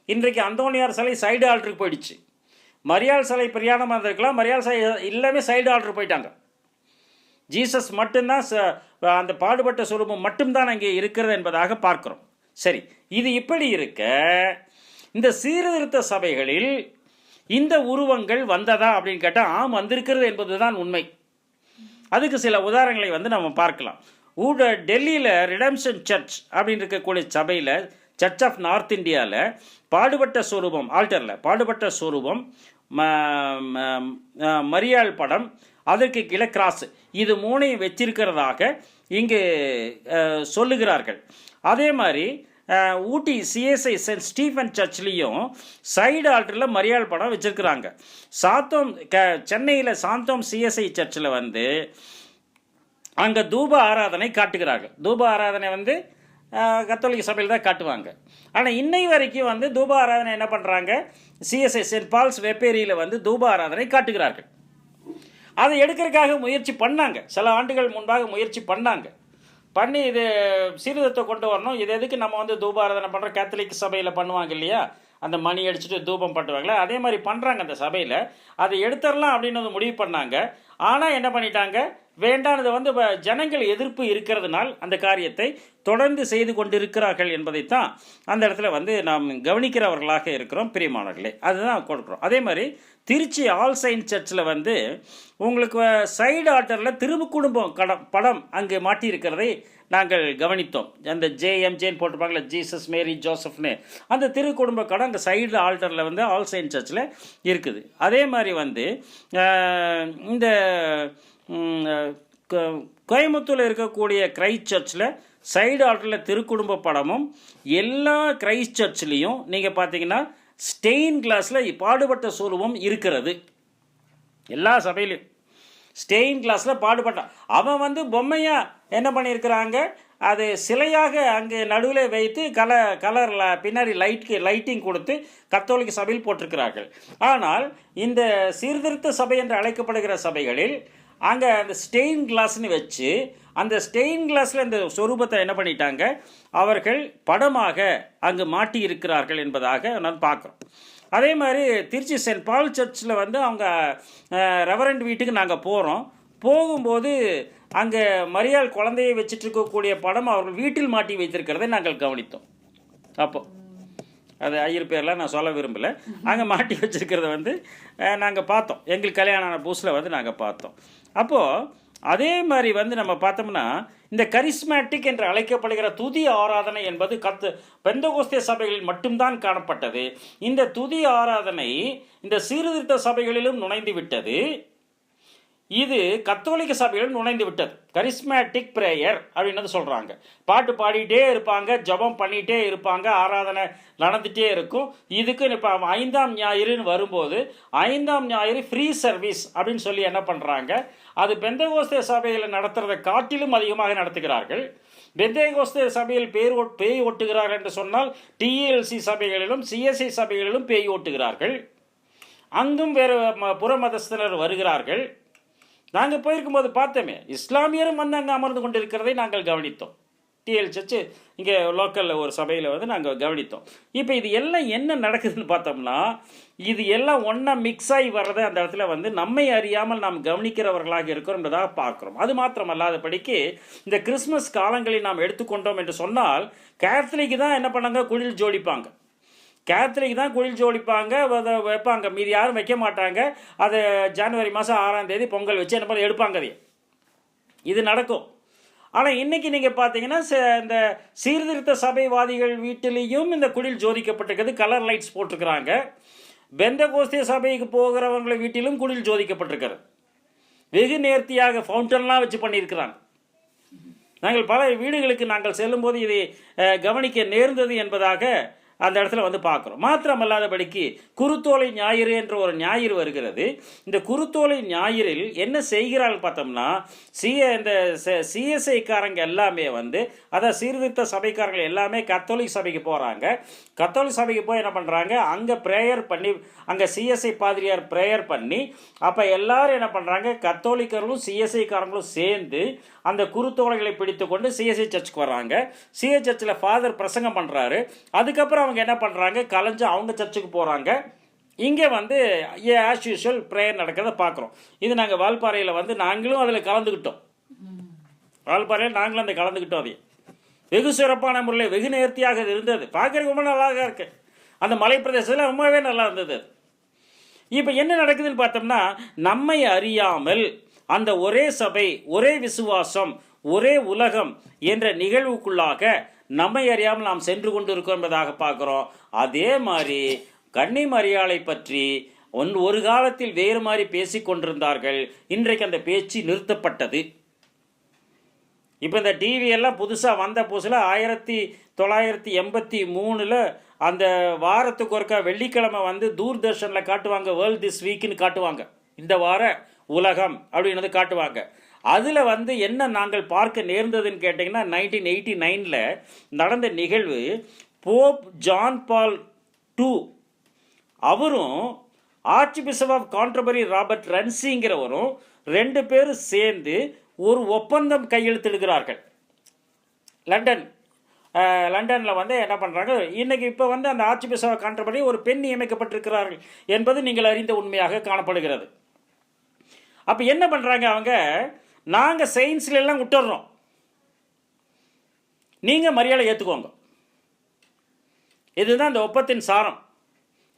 இன்றைக்கு அந்தோனியார் சிலை சைடு ஆல்ட்ருக்கு போயிடுச்சு. மரியாள் சிலை பிரயாணமாக இருந்திருக்கலாம், மரியாள் சிலை எல்லாமே சைடு ஆர்டர் போயிட்டாங்க. ஜீசஸ் மட்டும்தான் அந்த பாடுபட்ட சுரூபம் மட்டும்தான் அங்கே இருக்கிறது என்பதாக பார்க்கிறோம். சரி, இது இப்படி இருக்க இந்த சீர்திருத்த சபைகளில் இந்த உருவங்கள் வந்ததா அப்படின்னு கேட்டால் ஆம், வந்திருக்கிறது என்பதுதான் உண்மை. அதுக்கு சில உதாரணங்களை நம்ம பார்க்கலாம். டெல்லியில் ரிடம்ஷன் சர்ச் அப்படின்னு இருக்கக்கூடிய சபையில், சர்ச் ஆஃப் நார்த் இந்தியாவில் பாடுபட்ட ஸ்வரூபம், ஆல்டரில் பாடுபட்ட ஸ்வரூபம், மரியாள் படம், அதற்கு கீழே கிராஸ், இது மூணையும் வச்சிருக்கிறதாக இங்கு சொல்லுகிறார்கள். அதே மாதிரி ஊட்டி சிஎஸ்ஐ சென்ட் ஸ்டீஃபன் சர்ச்லேயும் சைடு ஆல்டரில் மரியாள் படம் வச்சுருக்கிறாங்க. சென்னையில் சாந்தோம் சிஎஸ்ஐ சர்ச்சில் அங்கே தூப ஆராதனை காட்டுகிறார்கள். தூப ஆராதனை கத்தோலிக்க சபையில் தான் காட்டுவாங்க. ஆனால் இன்னை வரைக்கும் தூப ஆராதனை என்ன பண்ணுறாங்க, சிஎஸ்ஐ சென்ட் பால்ஸ் வெப்பேரியில் தூப ஆராதனை காட்டுகிறார்கள். அதை எடுக்கிறதுக்காக முயற்சி பண்ணாங்க, சில ஆண்டுகள் முன்பாக முயற்சி பண்ணி இது சீர்திருத்தத்தை கொண்டு வரணும். இது எதுக்கு நம்ம தூபாராதனை பண்ணுற கேத்தலிக் சபையில் பண்ணுவாங்க இல்லையா, அந்த மணி அடிச்சுட்டு தூபம் பண்ணுவாங்களே, அதே மாதிரி பண்ணுறாங்க அந்த சபையில். அதை எடுத்துடலாம் அப்படின்னு முடிவு பண்ணாங்க. ஆனால் என்ன பண்ணிட்டாங்க, வேண்டானது ஜனங்கள் எதிர்ப்பு இருக்கிறதுனால் அந்த காரியத்தை தொடர்ந்து செய்து கொண்டிருக்கிறார்கள் என்பதைத்தான் அந்த இடத்துல நாம் கவனிக்கிறவர்களாக இருக்கிறோம் பிரியமானவர்களே. அதுதான் கொடுக்குறோம். அதே மாதிரி திருச்சி ஆல் சைன்ஸ் சர்ச்சில் உங்களுக்கு சைடு ஆர்டரில் திருக்குடும்பம் படம் அங்கே மாட்டியிருக்கிறதை நாங்கள் கவனித்தோம். அந்த ஜேஎம்ஜேன்னு போட்டிருப்பாங்களே, ஜீசஸ் மேரி ஜோசப்னு, அந்த திருக்குடும்ப கடம் அங்கே சைடு ஆல்டரில் ஆல் சைன்ஸ் சர்ச்சில் இருக்குது. அதே மாதிரி இந்த கோயம்புத்தூரில் இருக்கக்கூடிய கிரைஸ்ட் சர்ச்சில் சைடு ஆல்டரில் திருக்குடும்ப படமும், எல்லா கிரைஸ்ட் சர்ச்லேயும் நீங்கள் பார்த்தீங்கன்னா ஸ்டெயின் கிளாஸில் பாடுபட்ட சுரூபம் இருக்கிறது. எல்லா சபையிலையும் ஸ்டெயின் கிளாஸில் பாடுபட்டான். அவன் பொம்மையாக என்ன பண்ணியிருக்கிறாங்க, அது சிலையாக அங்கே நடுவில் வைத்து கலரில் பின்னாடி லைட்டிங் கொடுத்து கத்தோலிக்க சபையில் போட்டிருக்கிறார்கள். ஆனால் இந்த சீர்திருத்த சபை என்று அழைக்கப்படுகிற சபைகளில் அங்கே அந்த ஸ்டெயின் கிளாஸ்னு வச்சு அந்த ஸ்டெயின் கிளாஸில் இந்த சொரூபத்தை என்ன பண்ணிட்டாங்க, அவர்கள் படமாக அங்கு மாட்டி இருக்கிறார்கள் என்பதாக நான் பார்க்குறோம். அதே மாதிரி திருச்சி சென்ட் பால் சர்ச்சில் அவங்க ரெவரண்ட் வீட்டுக்கு நாங்கள் போகும்போது அங்கே மரியாள் குழந்தையை வச்சுட்டு இருக்கக்கூடிய படம் அவர்கள் வீட்டில் மாட்டி வைத்திருக்கிறதை நாங்கள் கவனித்தோம். அப்போது அது ஐயர் பேர்லாம் நான் சொல்ல விரும்பலை, அங்கே மாட்டி வச்சுருக்கிறத நாங்கள் பார்த்தோம். எங்களுக்கு கல்யாணம் ஆன புதுசில் நாங்கள் பார்த்தோம். அப்போது அதே மாதிரி நம்ம பார்த்தோம்னா இந்த கரிஸ்மேட்டிக் என்று அழைக்கப்படுகிற துதி ஆராதனை என்பது பெந்தகோஸ்தே சபைகளில் மட்டும்தான் காணப்பட்டது. இந்த துதி ஆராதனை இந்த சீர்திருத்த சபைகளிலும் நுழைந்து விட்டது. இது கத்தோலிக்க சபையில் நுழைந்து விட்டது. கரிஸ்மேட்டிக் பிரேயர் அப்படின்னு சொல்கிறாங்க. பாட்டு பாடிட்டே இருப்பாங்க, ஜபம் பண்ணிகிட்டே இருப்பாங்க, ஆராதனை நடந்துகிட்டே இருக்கும். இதுக்கு இப்போ 5ஆம் ஞாயிறுன்னு வரும்போது 5ஆம் ஞாயிறு ஃப்ரீ சர்வீஸ் அப்படின்னு சொல்லி என்ன பண்ணுறாங்க, அது பெந்தகோஸ்தே சபையில் நடத்துறதை காட்டிலும் அதிகமாக நடத்துகிறார்கள். பெந்தகோஸ்தே சபையில் பேய் ஓட்டுகிறார்கள் என்று சொன்னால் டிஎல்சி சபைகளிலும் சிஎஸ்ஐ சபைகளிலும் பேய் ஓட்டுகிறார்கள். அங்கும் வேறு புற மதஸ்தனர் வருகிறார்கள். நாங்கள் போயிருக்கும்போது பார்த்தோமே, இஸ்லாமியரும் அங்கே அமர்ந்து கொண்டிருக்கிறதை நாங்கள் கவனித்தோம். டிஎல் சர்ச்சு இங்கே லோக்கலில் ஒரு சபையில் நாங்கள் கவனித்தோம். இப்போ இது எல்லாம் என்ன நடக்குதுன்னு பார்த்தோம்னா, இது எல்லாம் ஒன்றா மிக்ஸ் ஆகி வர்றதை அந்த இடத்துல நம்மை அறியாமல் நாம் கவனிக்கிறவர்களாக இருக்கிறோம் என்பதாக பார்க்குறோம். அது மாத்திரமல்லாதபடிக்கு இந்த கிறிஸ்மஸ் காலங்களில் நாம் எடுத்துக்கொண்டோம் என்று சொன்னால், கேத்தலிக்கு தான் என்ன பண்ணாங்க, குடில் ஜோடிப்பாங்க. கேத்தலிக் தான் குடில் ஜோடிப்பாங்க, அதை வைப்பாங்க, மீதி யாரும் வைக்க மாட்டாங்க. அதை ஜனவரி மாதம் 6ஆம் தேதி பொங்கல் வச்சு என்ன பண்ண எடுப்பாங்க. இது நடக்கும். ஆனால் இன்றைக்கி நீங்கள் பார்த்தீங்கன்னா இந்த சீர்திருத்த சபைவாதிகள் வீட்டிலையும் இந்த குடில் ஜோதிக்கப்பட்டிருக்கிறது, கலர் லைட்ஸ் போட்டிருக்கிறாங்க. பெந்தகோஸ்தே சபைக்கு போகிறவங்களை வீட்டிலும் குடில் ஜோதிக்கப்பட்டிருக்கிறது. வெகு நேர்த்தியாக ஃபவுண்டன்லாம் வச்சு பண்ணியிருக்கிறாங்க. நாங்கள் பல வீடுகளுக்கு நாங்கள் செல்லும்போது இதை கவனிக்க நேர்ந்தது என்பதாக அந்த இடத்துல பார்க்குறோம். மாத்திரமல்லாதபடிக்கு குருத்தோலை ஞாயிறு என்ற ஒரு ஞாயிறு வருகிறது. இந்த குருத்தோலை ஞாயிறில் என்ன செய்கிறார்கள் பார்த்தோம்னா, இந்த சிஎஸ்ஐக்காரங்க எல்லாமே அதாவது சீர்திருத்த சபைக்காரர்கள் எல்லாமே கத்தோலிக் சபைக்கு போகிறாங்க. கத்தோலிக் சபைக்கு போய் என்ன பண்ணுறாங்க, அங்கே ப்ரேயர் பண்ணி, அங்கே சிஎஸ்ஐ பாதிரியார் ப்ரேயர் பண்ணி, அப்போ எல்லாரும் என்ன பண்ணுறாங்க, கத்தோலிக்கர்களும் சிஎஸ்ஐக்காரங்களும் சேர்ந்து அந்த குருத்தோலைகளை பிடித்து கொண்டு சிஎஸ்ஐ சர்ச்சுக்கு வர்றாங்க. சிஎஸ்ஐ சர்ச்சில் ஃபாதர் பிரசங்கம் பண்ணுறாரு. அதுக்கப்புறம் அவங்க என்ன பண்ணுறாங்க, கலைஞ்சு அவங்க சர்ச்சுக்கு போகிறாங்க. இங்கே வந்து ஆஸ் யூஷுவல் ப்ரேயர் நடக்கிறத பார்க்குறோம். இது நாங்கள் வால்பாறையில் வந்து நாங்களும் அதில் கலந்துக்கிட்டோம். வால்பாறையில் நாங்களும் அந்த கலந்துக்கிட்டோம். அது வெகு சிறப்பான முறையில் வெகு நேர்த்தியாக இருந்தது. பார்க்குறதுக்கு ரொம்ப நல்லா இருக்கு. அந்த மலை பிரதேசத்தில் ரொம்பவே நல்லா இருந்தது. இப்போ என்ன நடக்குதுன்னு பார்த்தோம்னா, நம்மை அறியாமல் அந்த ஒரே சபை, ஒரே விசுவாசம், ஒரே உலகம் என்ற நிகழ்வுக்குள்ளாக நம்மை அறியாமல் நாம் சென்று கொண்டு இருக்கோம் என்பதாக பார்க்குறோம். அதே மாதிரி கன்னி மரியாளை பற்றி ஒரு காலத்தில் வேறு மாதிரி பேசி கொண்டிருந்தார்கள். இன்றைக்கு அந்த பேச்சு நிறுத்தப்பட்டது. இப்போ இந்த டிவியெல்லாம் புதுசாக வந்த புதுசில் 1983 அந்த வாரத்துக்கு ஒருக்கா வெள்ளிக்கிழமை வந்து தூர்தர்ஷனில் காட்டுவாங்க. வேர்ல்ட் திஸ் வீக்குன்னு காட்டுவாங்க. இந்த வார உலகம் அப்படின்னு காட்டுவாங்க. அதில் வந்து என்ன நாங்கள் பார்க்க நேர்ந்ததுன்னு கேட்டிங்கன்னா, 1989 நடந்த நிகழ்வு. போப் ஜான் பால் II அவரும் ஆர்ச் பிஷப் ஆஃப் கான்டர்பரி ராபர்ட் ரன்சிங்கிறவரும் 2 பேரும் சேர்ந்து ஒரு ஒப்பந்தம் கையெழுத்திடுகிறார்கள். லண்டனில் வந்து என்ன பண்ணுறாங்க, இன்றைக்கி இப்போ வந்து அந்த ஆர்ச் பிஷப் ஆஃப் கான்டர்பரி ஒரு பெண் நியமிக்கப்பட்டிருக்கிறார்கள் என்பது நீங்கள் அறிந்த உண்மையாக காணப்படுகிறது. அப்போ என்ன பண்ணுறாங்க அவங்க, நாங்கள் சயின்ஸில் எல்லாம் விட்டுடுறோம், நீங்கள் மரியாதை ஏற்றுக்கோங்க. இதுதான் அந்த ஒப்பத்தின் சாரம்.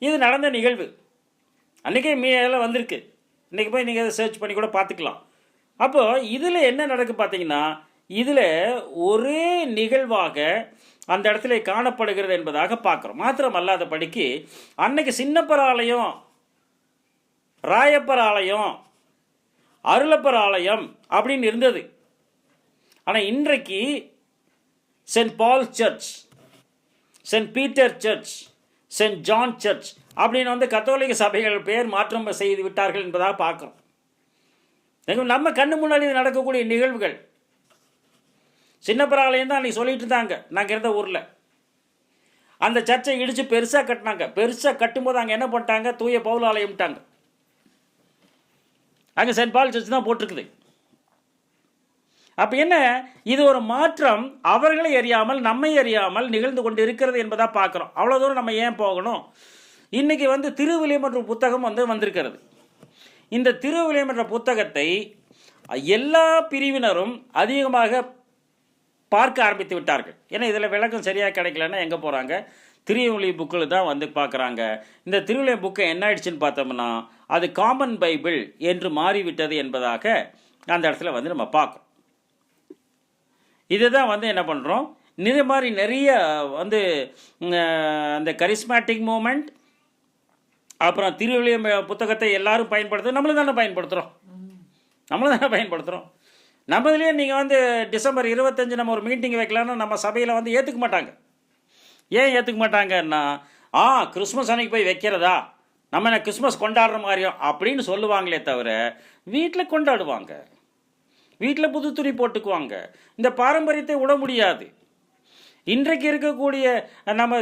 இது நடந்த நிகழ்வு. அன்றைக்கே எல்லாம் வந்திருக்கு. இன்றைக்கி போய் நீங்கள் அதை சர்ச் பண்ணி கூட பார்த்துக்கலாம். அப்போது இதில் என்ன நடக்கு பார்த்தீங்கன்னா, இதில் ஒரே நிகழ்வாக அந்த இடத்துல காணப்படுகிறது என்பதாக பார்க்குறோம். மாத்திரம் அல்லாதபடிக்கு அன்னைக்கு சின்னப்பர் ஆலயம், ராயப்பர் ஆலயம், அருளப்பர் ஆலயம் அப்படின்னு இருந்தது. ஆனால் இன்றைக்கு saint Paul church, saint Peter church, saint John church அப்படின்னு வந்து கத்தோலிக்க சபைகள் பெயர் மாற்றம் செய்து விட்டார்கள் என்பதாக பார்க்குறோம். நம்ம கண்ணு முன்னாடி நடக்கக்கூடிய நிகழ்வுகள். சின்னப்பர் ஆலயம் தான் அன்றைக்கி சொல்லிட்டு இருந்தாங்க. நாங்கள் இருந்த ஊரில் அந்த சர்ச்சை இடித்து பெருசாக கட்டினாங்க. பெருசாக கட்டும்போது அங்கே என்ன பண்ணிட்டாங்க, தூய பவுல் ஆலயம்ட்டாங்க. அங்கே சென்ட் பால் சர்ச் தான் போட்டிருக்குது. அப்போ என்ன, இது ஒரு மாற்றம் அவர்களை அறியாமல் நம்மை அறியாமல் நிகழ்ந்து கொண்டு இருக்கிறது என்பதாக பார்க்குறோம். அவ்வளோ தூரம் நம்ம ஏன் போகணும்? இன்றைக்கி வந்து திருவிலியம் என்ற புத்தகம் வந்திருக்கிறது. இந்த திருவிலியம் என்ற புத்தகத்தை எல்லா பிரிவினரும் அதிகமாக பார்க்க ஆரம்பித்து விட்டார்கள். ஏன்னா இதில் விளக்கம் சரியாக கிடைக்கலன்னா எங்கே போகிறாங்க, திருவிலியம் புக்கில் தான் வந்து பார்க்குறாங்க. இந்த திருவிலியம் புக்கை என்ன ஆயிடுச்சுன்னு பார்த்தோம்னா, அது காமன் பைபிள் என்று மாறிவிட்டது என்பதாக அந்த இடத்துல வந்து நம்ம பார்க்குறோம். இதுதான் வந்து என்ன பண்ணுறோம், இது மாதிரி நிறைய வந்து அந்த கரிஸ்மேட்டிக் மூமெண்ட், அப்புறம் திருவிலியம் புத்தகத்தை எல்லாரும் பயன்படுத்துகிறோம். நம்மளும் தானே பயன்படுத்துகிறோம். நம்ம இதுலேயே நீங்கள் வந்து டிசம்பர் 25 நம்ம ஒரு மீட்டிங் வைக்கலான்னு நம்ம சபையில் வந்து ஏற்றுக்க மாட்டாங்க. ஏன் ஏற்றுக்க மாட்டாங்கன்னா, கிறிஸ்மஸ் அன்னைக்கு போய் வைக்கிறதா, நம்ம என்ன கிறிஸ்மஸ் கொண்டாடுற மாதிரியும் அப்படின்னு சொல்லுவாங்களே தவிர, வீட்டில் கொண்டாடுவாங்க, வீட்டில் புது துணி போட்டுக்குவாங்க. இந்த பாரம்பரியத்தை விட முடியாது. இன்றைக்கு இருக்கக்கூடிய நம்ம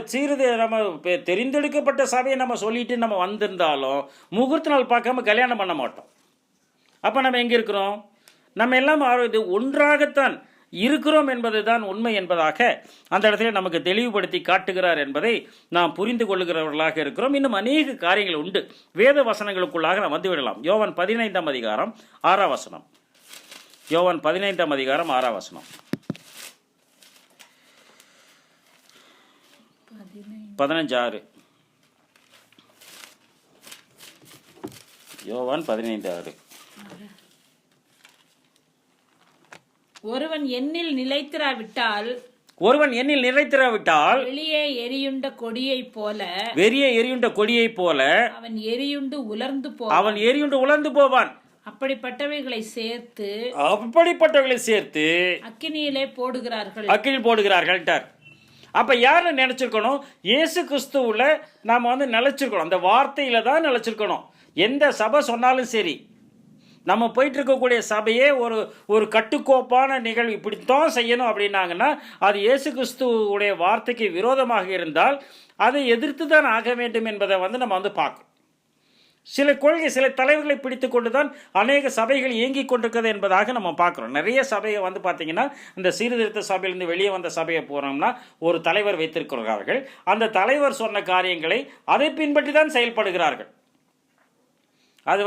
தெரிந்தெடுக்கப்பட்ட சபையை நம்ம சொல்லிட்டு நம்ம வந்திருந்தாலும் முகூர்த்த நாள் பார்க்காம கல்யாணம் பண்ண மாட்டோம். அப்போ நம்ம எங்கே இருக்கிறோம்? நம்ம எல்லாம் இது ஒன்றாகத்தான் இருக்கிறோம் என்பது தான் உண்மை என்பதாக அந்த இடத்துல நமக்கு தெளிவுபடுத்தி காட்டுகிறார் என்பதை நாம் புரிந்து கொள்ளுகிறவர்களாக இருக்கிறோம். இன்னும் அநேக காரியங்கள் உண்டு. வேத வசனங்களுக்குள்ளாக நாம் வந்து விடலாம். யோவான் 15ஆம் அதிகாரம் 6ஆம் வசனம். யோவான் 15ஆம் அதிகாரம் 6ஆம் வசனம். 15:6. யோவான் 15:6. ஒருவன் என்னில் நிலைத்திராவிட்டால் வெளியே எரியுண்ட கொடியைப் போல அவன் எரியுண்டு உலர்ந்து போவான். அப்படிப்பட்டவைகளை சேர்த்து அக்கினியிலே போடுகிறார்கள். அப்ப யாரை நினைச்சிருக்கணும்? இயேசு கிறிஸ்துவுல நாம வந்து நிலைச்சிருக்கணும். அந்த வார்த்தையில தான் நிலைச்சிருக்கணும். எந்த சபை சொன்னாலும் சரி, நம்ம போயிட்டு இருக்கக்கூடிய சபையே ஒரு கட்டுக்கோப்பான நிகழ்வு இப்படித்தான் செய்யணும் அப்படின்னாங்கன்னா, அது இயேசு கிறிஸ்துவுடைய வார்த்தைக்கு விரோதமாக இருந்தால் அதை எதிர்த்து தான் ஆக வேண்டும் என்பதை வந்து நம்ம வந்து பார்க்கணும். சில கொள்கை, சில தலைவர்களை பிடித்து கொண்டு தான் அநேக சபைகள் இயங்கிக் கொண்டிருக்கிறது என்பதாக நம்ம பார்க்குறோம். நிறைய சபையை பார்த்தீங்கன்னா, இந்த சீர்திருத்த சபையிலிருந்து வெளியே வந்த சபையை போகிறோம்னா ஒரு தலைவர் வைத்திருக்கிறார்கள். அந்த தலைவர் சொன்ன காரியங்களை அதை பின்பற்றி தான் செயல்படுகிறார்கள். அது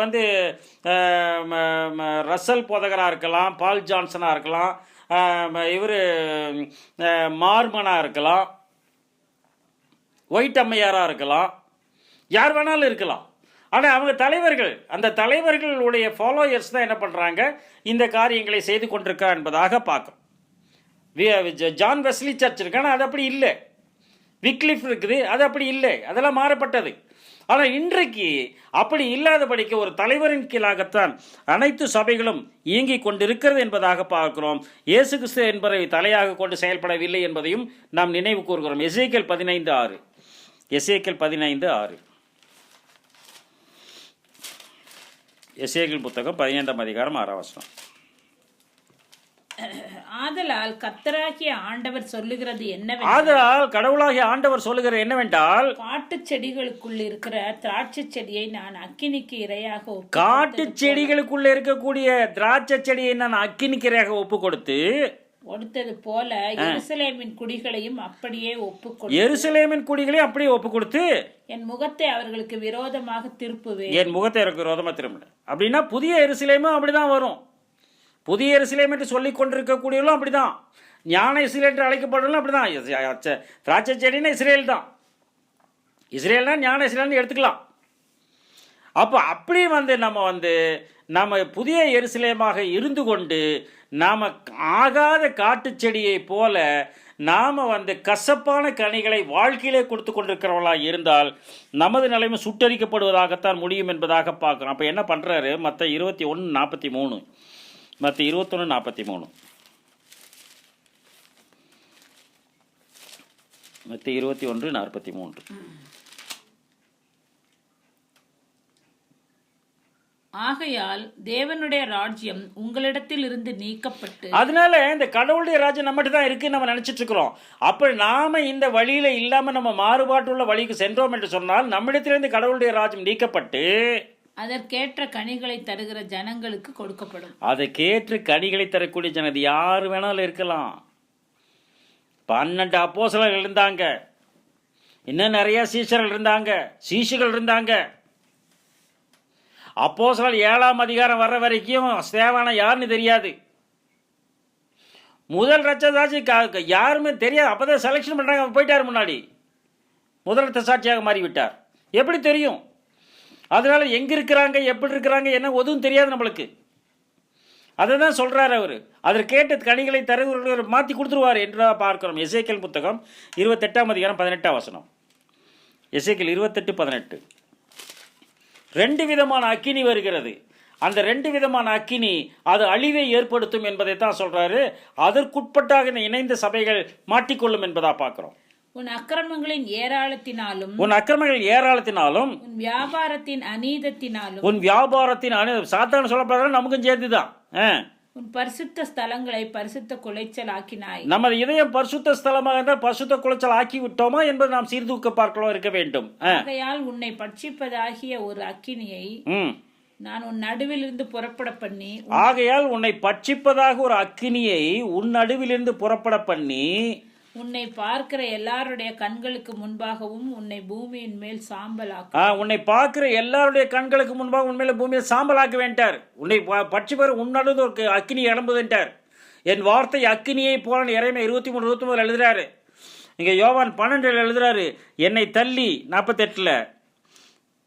ரசல் போதகராக இருக்கலாம், பால் ஜான்சனாக இருக்கலாம், இவர் மார்மனாக இருக்கலாம், ஒயிட் அம்மையாராக இருக்கலாம், யார் வேணாலும் இருக்கலாம். ஆனால் அவங்க தலைவர்கள், அந்த தலைவர்களுடைய ஃபாலோயர்ஸ் தான் என்ன பண்ணுறாங்க, இந்த காரியங்களை செய்து கொண்டிருக்கா என்பதாக பார்க்கும். ஜான் வெஸ்லி சர்ச் இருக்கான அது அப்படி இல்லை. விக்லிஃப் இருக்குது, அது அப்படி இல்லை. அதெல்லாம் மாறப்பட்டது. ஆனால் இன்றைக்கு அப்படி இல்லாதபடிக்கு ஒரு தலைவரின் கீழாகத்தான் அனைத்து சபைகளும் இயங்கிக் கொண்டிருக்கிறது என்பதாக பார்க்கிறோம். இயேசு கிறிஸ்து என்பதை தலையாக கொண்டு செயல்படவில்லை என்பதையும் நாம் நினைவு கூறுகிறோம். எசேக்கியேல் 15:6. எசேக்கியேல் 15:6. எசேக்கியேல் புத்தகம் 15ஆம் அதிகாரம் 6ஆம் வசனம். ஆதலால் கர்த்தராகிய ஆண்டவர் சொல்லுகிறது என்னவென்றால், ஆதலால் கடவுளாகிய ஆண்டவர் சொல்லுகிறது என்னவென்றால், காட்டு செடிகளுக்குள் இருக்கிற திராட்சை செடியை நான் அக்கினிக்கு இரையாக காட்டு செடிகளுக்குள்ள இருக்கக்கூடிய திராட்சை செடியை நான் அக்கினிக்கு இரையாக ஒப்பு கொடுத்தது போல எருசலேமின் குடிகளையும் அப்படியே எருசலேமின் குடிகளையும் அப்படியே ஒப்பு கொடுத்து என் முகத்தை அவர்களுக்கு விரோதமாக திருப்புவேன். என் முகத்தை அவருக்கு விரோதமாக திரும்ப. அப்படின்னா புதிய எருசலேமும் அப்படிதான் வரும். புதிய எருசலேம் என்று சொல்லிக் கொண்டிருக்கக்கூடியவர்களும் அப்படிதான். ஞான இஸ்ரேல் என்று அழைக்கப்படுறதும் அப்படிதான். திராட்சை செடின்னா இஸ்ரேல் தான். இஸ்ரேல்னா ஞான இஸ்ரேல்னு எடுத்துக்கலாம். அப்போ அப்படி நம்ம புதிய எருசலேமாக இருந்து கொண்டு நாம் ஆகாத காட்டு செடியை போல நாம் கசப்பான கனிகளை வாழ்க்கையிலே கொடுத்து கொண்டிருக்கிறவர்களாக இருந்தால் நமது நிலைமை சுட்டரிக்கப்படுவதாகத்தான் முடியும் என்பதாக பார்க்குறோம். அப்போ என்ன பண்ணுறாரு? மத்தேயு 21:43. மத்தேயு 21:43. மத்தேயு 21:43. ஆகையால் தேவனுடைய ராஜ்யம் உங்களிடத்தில் இருந்து நீக்கப்பட்டு, அதனால இந்த கடவுளுடைய ராஜ்யம் நம்மகிட்ட தான் இருக்குன்னு நம்ம நினைச்சிட்டு இருக்கிறோம். அப்ப நாம இந்த வழியில இல்லாம நம்ம மாறுபாட்டுள்ள வழிக்கு சென்றோம் என்று சொன்னால் நம்மிடத்திலிருந்து கடவுளுடைய ராஜ்யம் நீக்கப்பட்டு அதற்கேற்ற கனிகளை தருகிற ஜனங்களுக்கு கொடுக்கப்படும். அதற்கேற்ற கனிகளை தரக்கூடிய ஜனது யாரு வேணாலும் இருக்கலாம். 12 அப்போஸ்தலர்கள் இருந்தாங்க, இன்னும் நிறைய சீஷர்கள் இருந்தாங்க, சீஷிகள் இருந்தாங்க. அப்போஸ்தலர் 7ஆம் அதிகாரம் வர்ற வரைக்கும் ஸ்தேவானா யாருன்னு தெரியாது. முதல் ரட்சசாட்சி யாருமே தெரியாது. அப்போதான் செலெக்ஷன் பண்ணுறாங்க. போயிட்டார், முன்னாடி முதல் ரட்சசாட்சியாக மாறிவிட்டார். எப்படி தெரியும்? அதனால எங்கே இருக்கிறாங்க, எப்படி இருக்கிறாங்க, என்ன எதுவும் தெரியாது நம்மளுக்கு. அதை தான் சொல்கிறார் அவர். அதில் கேட்ட கனிகளை தருகிறவர் மாற்றி கொடுத்துருவார் என்று பார்க்கிறோம். எசேக்கியேல் புத்தகம் 28ஆம் அதிகாரம் 18ஆம் வசனம். எசேக்கியேல் 28:18. 2 விதமான அக்கினி வருகிறது. அந்த 2 விதமான அக்கினி அது அழிவை ஏற்படுத்தும் என்பதை தான் சொல்றாரு. அதற்குட்பட்டாக இணைந்த சபைகள் மாட்டிக்கொள்ளும் என்பதா பார்க்கிறோம். உன் அக்கிரமங்களின் ஏராளத்தினாலும் உன் வியாபாரத்தின் அநீதத்தினாலும் சாத்தான சொல்லப்படுறது நமக்கும் சேர்ந்துதான். உன் பரிசுத்த ஸ்தலங்களை பரிசுத்த குலைச்சல் ஆக்கினாய். நமது இதயம் பரிசுத்த ஸ்தலமாக இருந்தால் பரிசுத்த குலைச்சல் ஆக்கி விட்டோமா என்பது நாம் சீர்தூக்க பார்க்கலாம் இருக்க வேண்டும். ஆகையால் உன்னை பட்சிப்பதாகிய ஒரு அக்கினியை நான் உன் நடுவிலிருந்து புறப்பட பண்ணி ஆகையால் உன்னை பட்சிப்பதாக ஒரு அக்கினியை உன் நடுவிலிருந்து புறப்பட பண்ணி உன்னை பார்க்கிற எல்லாருடைய கண்களுக்கு முன்பாகவும் உன்னை பூமியின் மேல் சாம்பலாக்க. உன்னை பார்க்கிற எல்லாருடைய கண்களுக்கு முன்பாக உண்மையில பூமியை சாம்பலாக்க வேண்டார். உன்னை பட்சிப்பர் உன்னடுவது ஒரு அக்கினி இறம்புதுன்றார். என் வார்த்தை அக்கினியை போல இறைமை 23:29 எழுதுறாரு. இங்க யோவான் 12 எழுதுறாரு. என்னை தள்ளி 47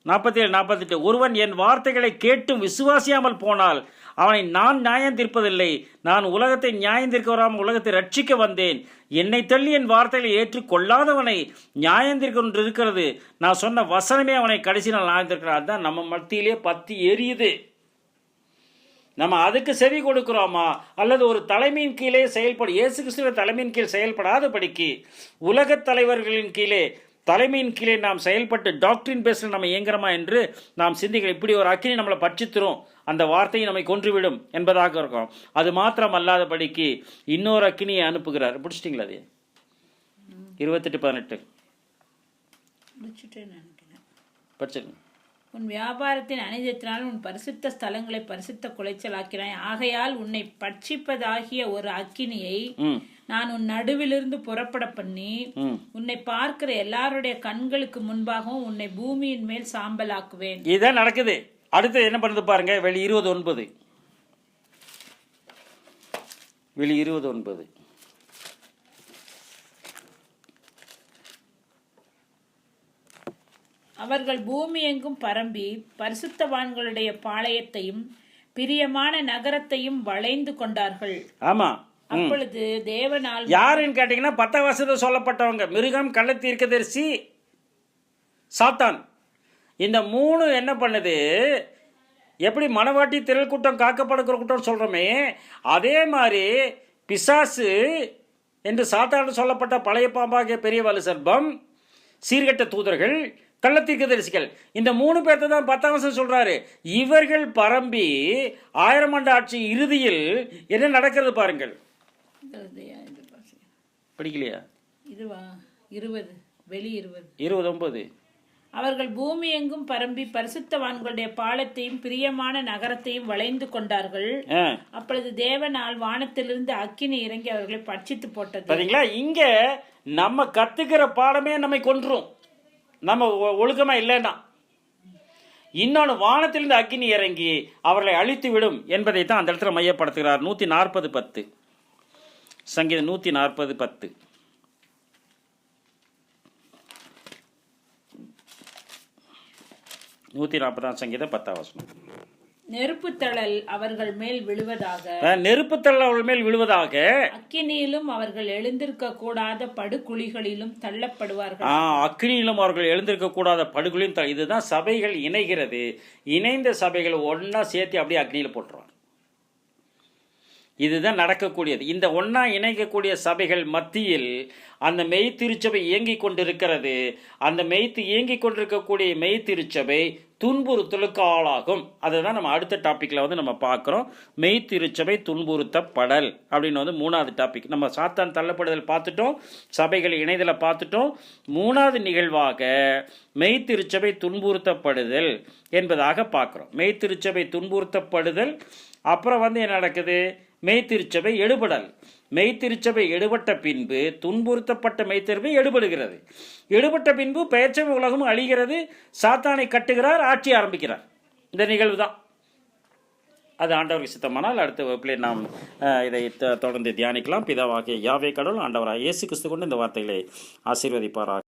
48 ஒருவன் என் வார்த்தைகளை கேட்டும் விசுவாசியாமல் போனால் அவனை நான் நியாயம் தீர்ப்பதில்லை. நான் உலகத்தை நியாயம் தீர்க்க வராமல் உலகத்தை ரட்சிக்க வந்தேன். என்னை தள்ளி என் வார்த்தைகளை ஏற்றுக்கொள்ளாதவனை நியாயம் தீர்க்க ஒன்று இருக்கிறது. நான் சொன்ன வசனமே அவனை கடைசி நாள் நியாயம் தீர்க்கிறார். அதுதான் நம்ம மத்தியிலே பத்தி எரியுது. நம்ம அதுக்கு செவி கொடுக்கிறோமா அல்லது ஒரு தலைமையின் கீழே இயேசு கிறிஸ்துவின் தலைமையின் கீழ் செயல்படாதபடிக்கு உலக தலைவர்களின் கீழே தலைமையின் கீழே நாம் செயல்பட்டு டாக்டரின் பேஸில் நம்ம இயங்குறோமா என்று நாம் சிந்திக்கிறோம். இப்படி ஒரு அக்கினி நம்மளை பட்சித்துரும், அந்த வார்த்தையை நம்மை கொன்றுவிடும் என்பதாக இருக்கும். அது மாத்திரம் அல்லாதபடிக்கு இன்னொரு அக்கினியை அனுப்புகிறார். பிடிச்சிட்டிங்களா? அது 28:18 படிச்சிருங்க. உன் வியாபாரத்தின் அனிதத்தினால் உன் பரிசுத்த ஸ்தலங்களை பரிசுத்த குலைச்சலாக்கினாய். ஆகையால் உன்னை பட்சிப்பதாகிய ஒரு அக்கினியை நான் உன் நடுவிலிருந்து புறப்பட பண்ணி உன்னை பார்க்கிற எல்லாருடைய கண்களுக்கு முன்பாகவும் உன்னை பூமியின் மேல் சாம்பலாக்குவேன். இதான் நடக்குது. அடுத்து என்ன பண்ணுது பாருங்க. வெளி 20:9. வெளி 20:9. அவர்கள் பூமி எங்கும் பரம்பி பரிசுத்தவான்களுடைய பாளையத்தையும் பிரியமான நகரத்தையும் வளைந்து கொண்டார்கள். ஆமா. அப்பொழுது தேவனால் யாருன்னு கேட்டீங்கன்னா 10 வருஷத்துல சொல்லப்பட்டவங்க மிருகம், கள்ள தீர்க்கதரிசி, சாத்தான். இந்த 3 என்ன பண்ணுது? எப்படி மனவாட்டி திரள் கூட்டம் காக்கப்படுகிற கூட்டம் சொல்றோமே, அதே மாதிரி பிசாசு என்று சாத்தான் சொல்லப்பட்ட பழைய பாம்பாகிய பெரிய வலு சர்ப்பம், சீர்கெட்ட தூதர்கள், கள்ளத்தீர்க்கதரிசிகள், இந்த 3 பேர்த்த தான் 10ஆம் வசனம் சொல்றாரு. இவர்கள் பரம்பி 1000 ஆண்டு ஆட்சி இறுதியில் என்ன நடக்கிறது பாருங்கள். படிக்கலையா? இதுவா 20 வெளி 20:9. அவர்கள் பூமி எங்கும் பரம்பி பரிசுத்தவான்களுடைய பாலத்தையும் பிரியமான நகரத்தையும் வளைந்து கொண்டார்கள். அப்பொழுது தேவனால் வானத்திலிருந்து அக்கினி இறங்கி அவர்களை பட்சித்து போட்டது. பாத்தீங்களா? இங்க நம்ம கத்துக்கிற பாடமே நம்மை கொன்றும், நம்ம ஒழுக்கமா இல்லைன்னா. இன்னொன்று, வானத்திலிருந்து அக்கினி இறங்கி அவர்களை அழித்து விடும் என்பதை தான் அந்த இடத்துல மையப்படுத்துகிறார். 140:10 சங்கீதம் 140:10. 140 சங்கீதம் 10ஆம் வசனம். நெருப்புத்தழல் அவர்கள் மேல் விழுவதாக, நெருப்புத்தழல் அவர்கள் மேல் விழுவதாக, அக்கினியிலும் அவர்கள் எழுந்திருக்க கூடாத படுகுழிகளிலும் தள்ளப்படுவார்கள். அக்கினியிலும் அவர்கள் எழுந்திருக்க கூடாத படுகுழியும். இதுதான் சபைகள் இணைகிறது. இணைந்த சபைகள் ஒன்னா சேர்த்து அப்படியே அக்னியில் போட்டுருவாங்க. இதுதான் நடக்கக்கூடியது. இந்த ஒன்னா இணைக்கக்கூடிய சபைகள் மத்தியில் அந்த மெய் திருச்சபை இயங்கிக் கொண்டிருக்கிறது. அந்த இயங்கிக் கொண்டிருக்கக்கூடிய மெய் திருச்சபை துன்புறுத்தலுக்கு ஆளாகும். அதை தான் நம்ம அடுத்த டாப்பிக்கில் வந்து நம்ம பார்க்குறோம். மெய் திருச்சபை துன்புறுத்தப்படல் அப்படின்னு வந்து 3வது டாபிக். நம்ம சாத்தான் தள்ளப்படுதல் பார்த்துட்டோம், சபைகள் இணைதலை பார்த்துட்டோம். 3வது நிகழ்வாக மெய் திருச்சபை துன்புறுத்தப்படுதல் என்பதாக பார்க்குறோம். மெய் திருச்சபை துன்புறுத்தப்படுதல். அப்புறம் வந்து என்ன நடக்குது? மெய்த்திருச்சபை எடுபடல். மெய்த்திருச்சபை எடுபட்ட பின்பு துன்புறுத்தப்பட்ட மெய்த்திருப்பை எடுபடுகிறது. எடுபட்ட பின்பு பெயர்ச்சபை உலகமும் அழிகிறது. சாத்தானை கட்டுகிறார், ஆட்சி ஆரம்பிக்கிறார். இந்த நிகழ்வு தான். அது ஆண்டவருக்கு சித்தமானால் அடுத்த வகுப்பிலே நாம் இதை தொடர்ந்து தியானிக்கலாம். பிதாவாகிய யாவே கடவுள் ஆண்டவராக இயேசு கிறிஸ்து கொண்டு இந்த வார்த்தைகளை ஆசீர்வதிப்பாராக.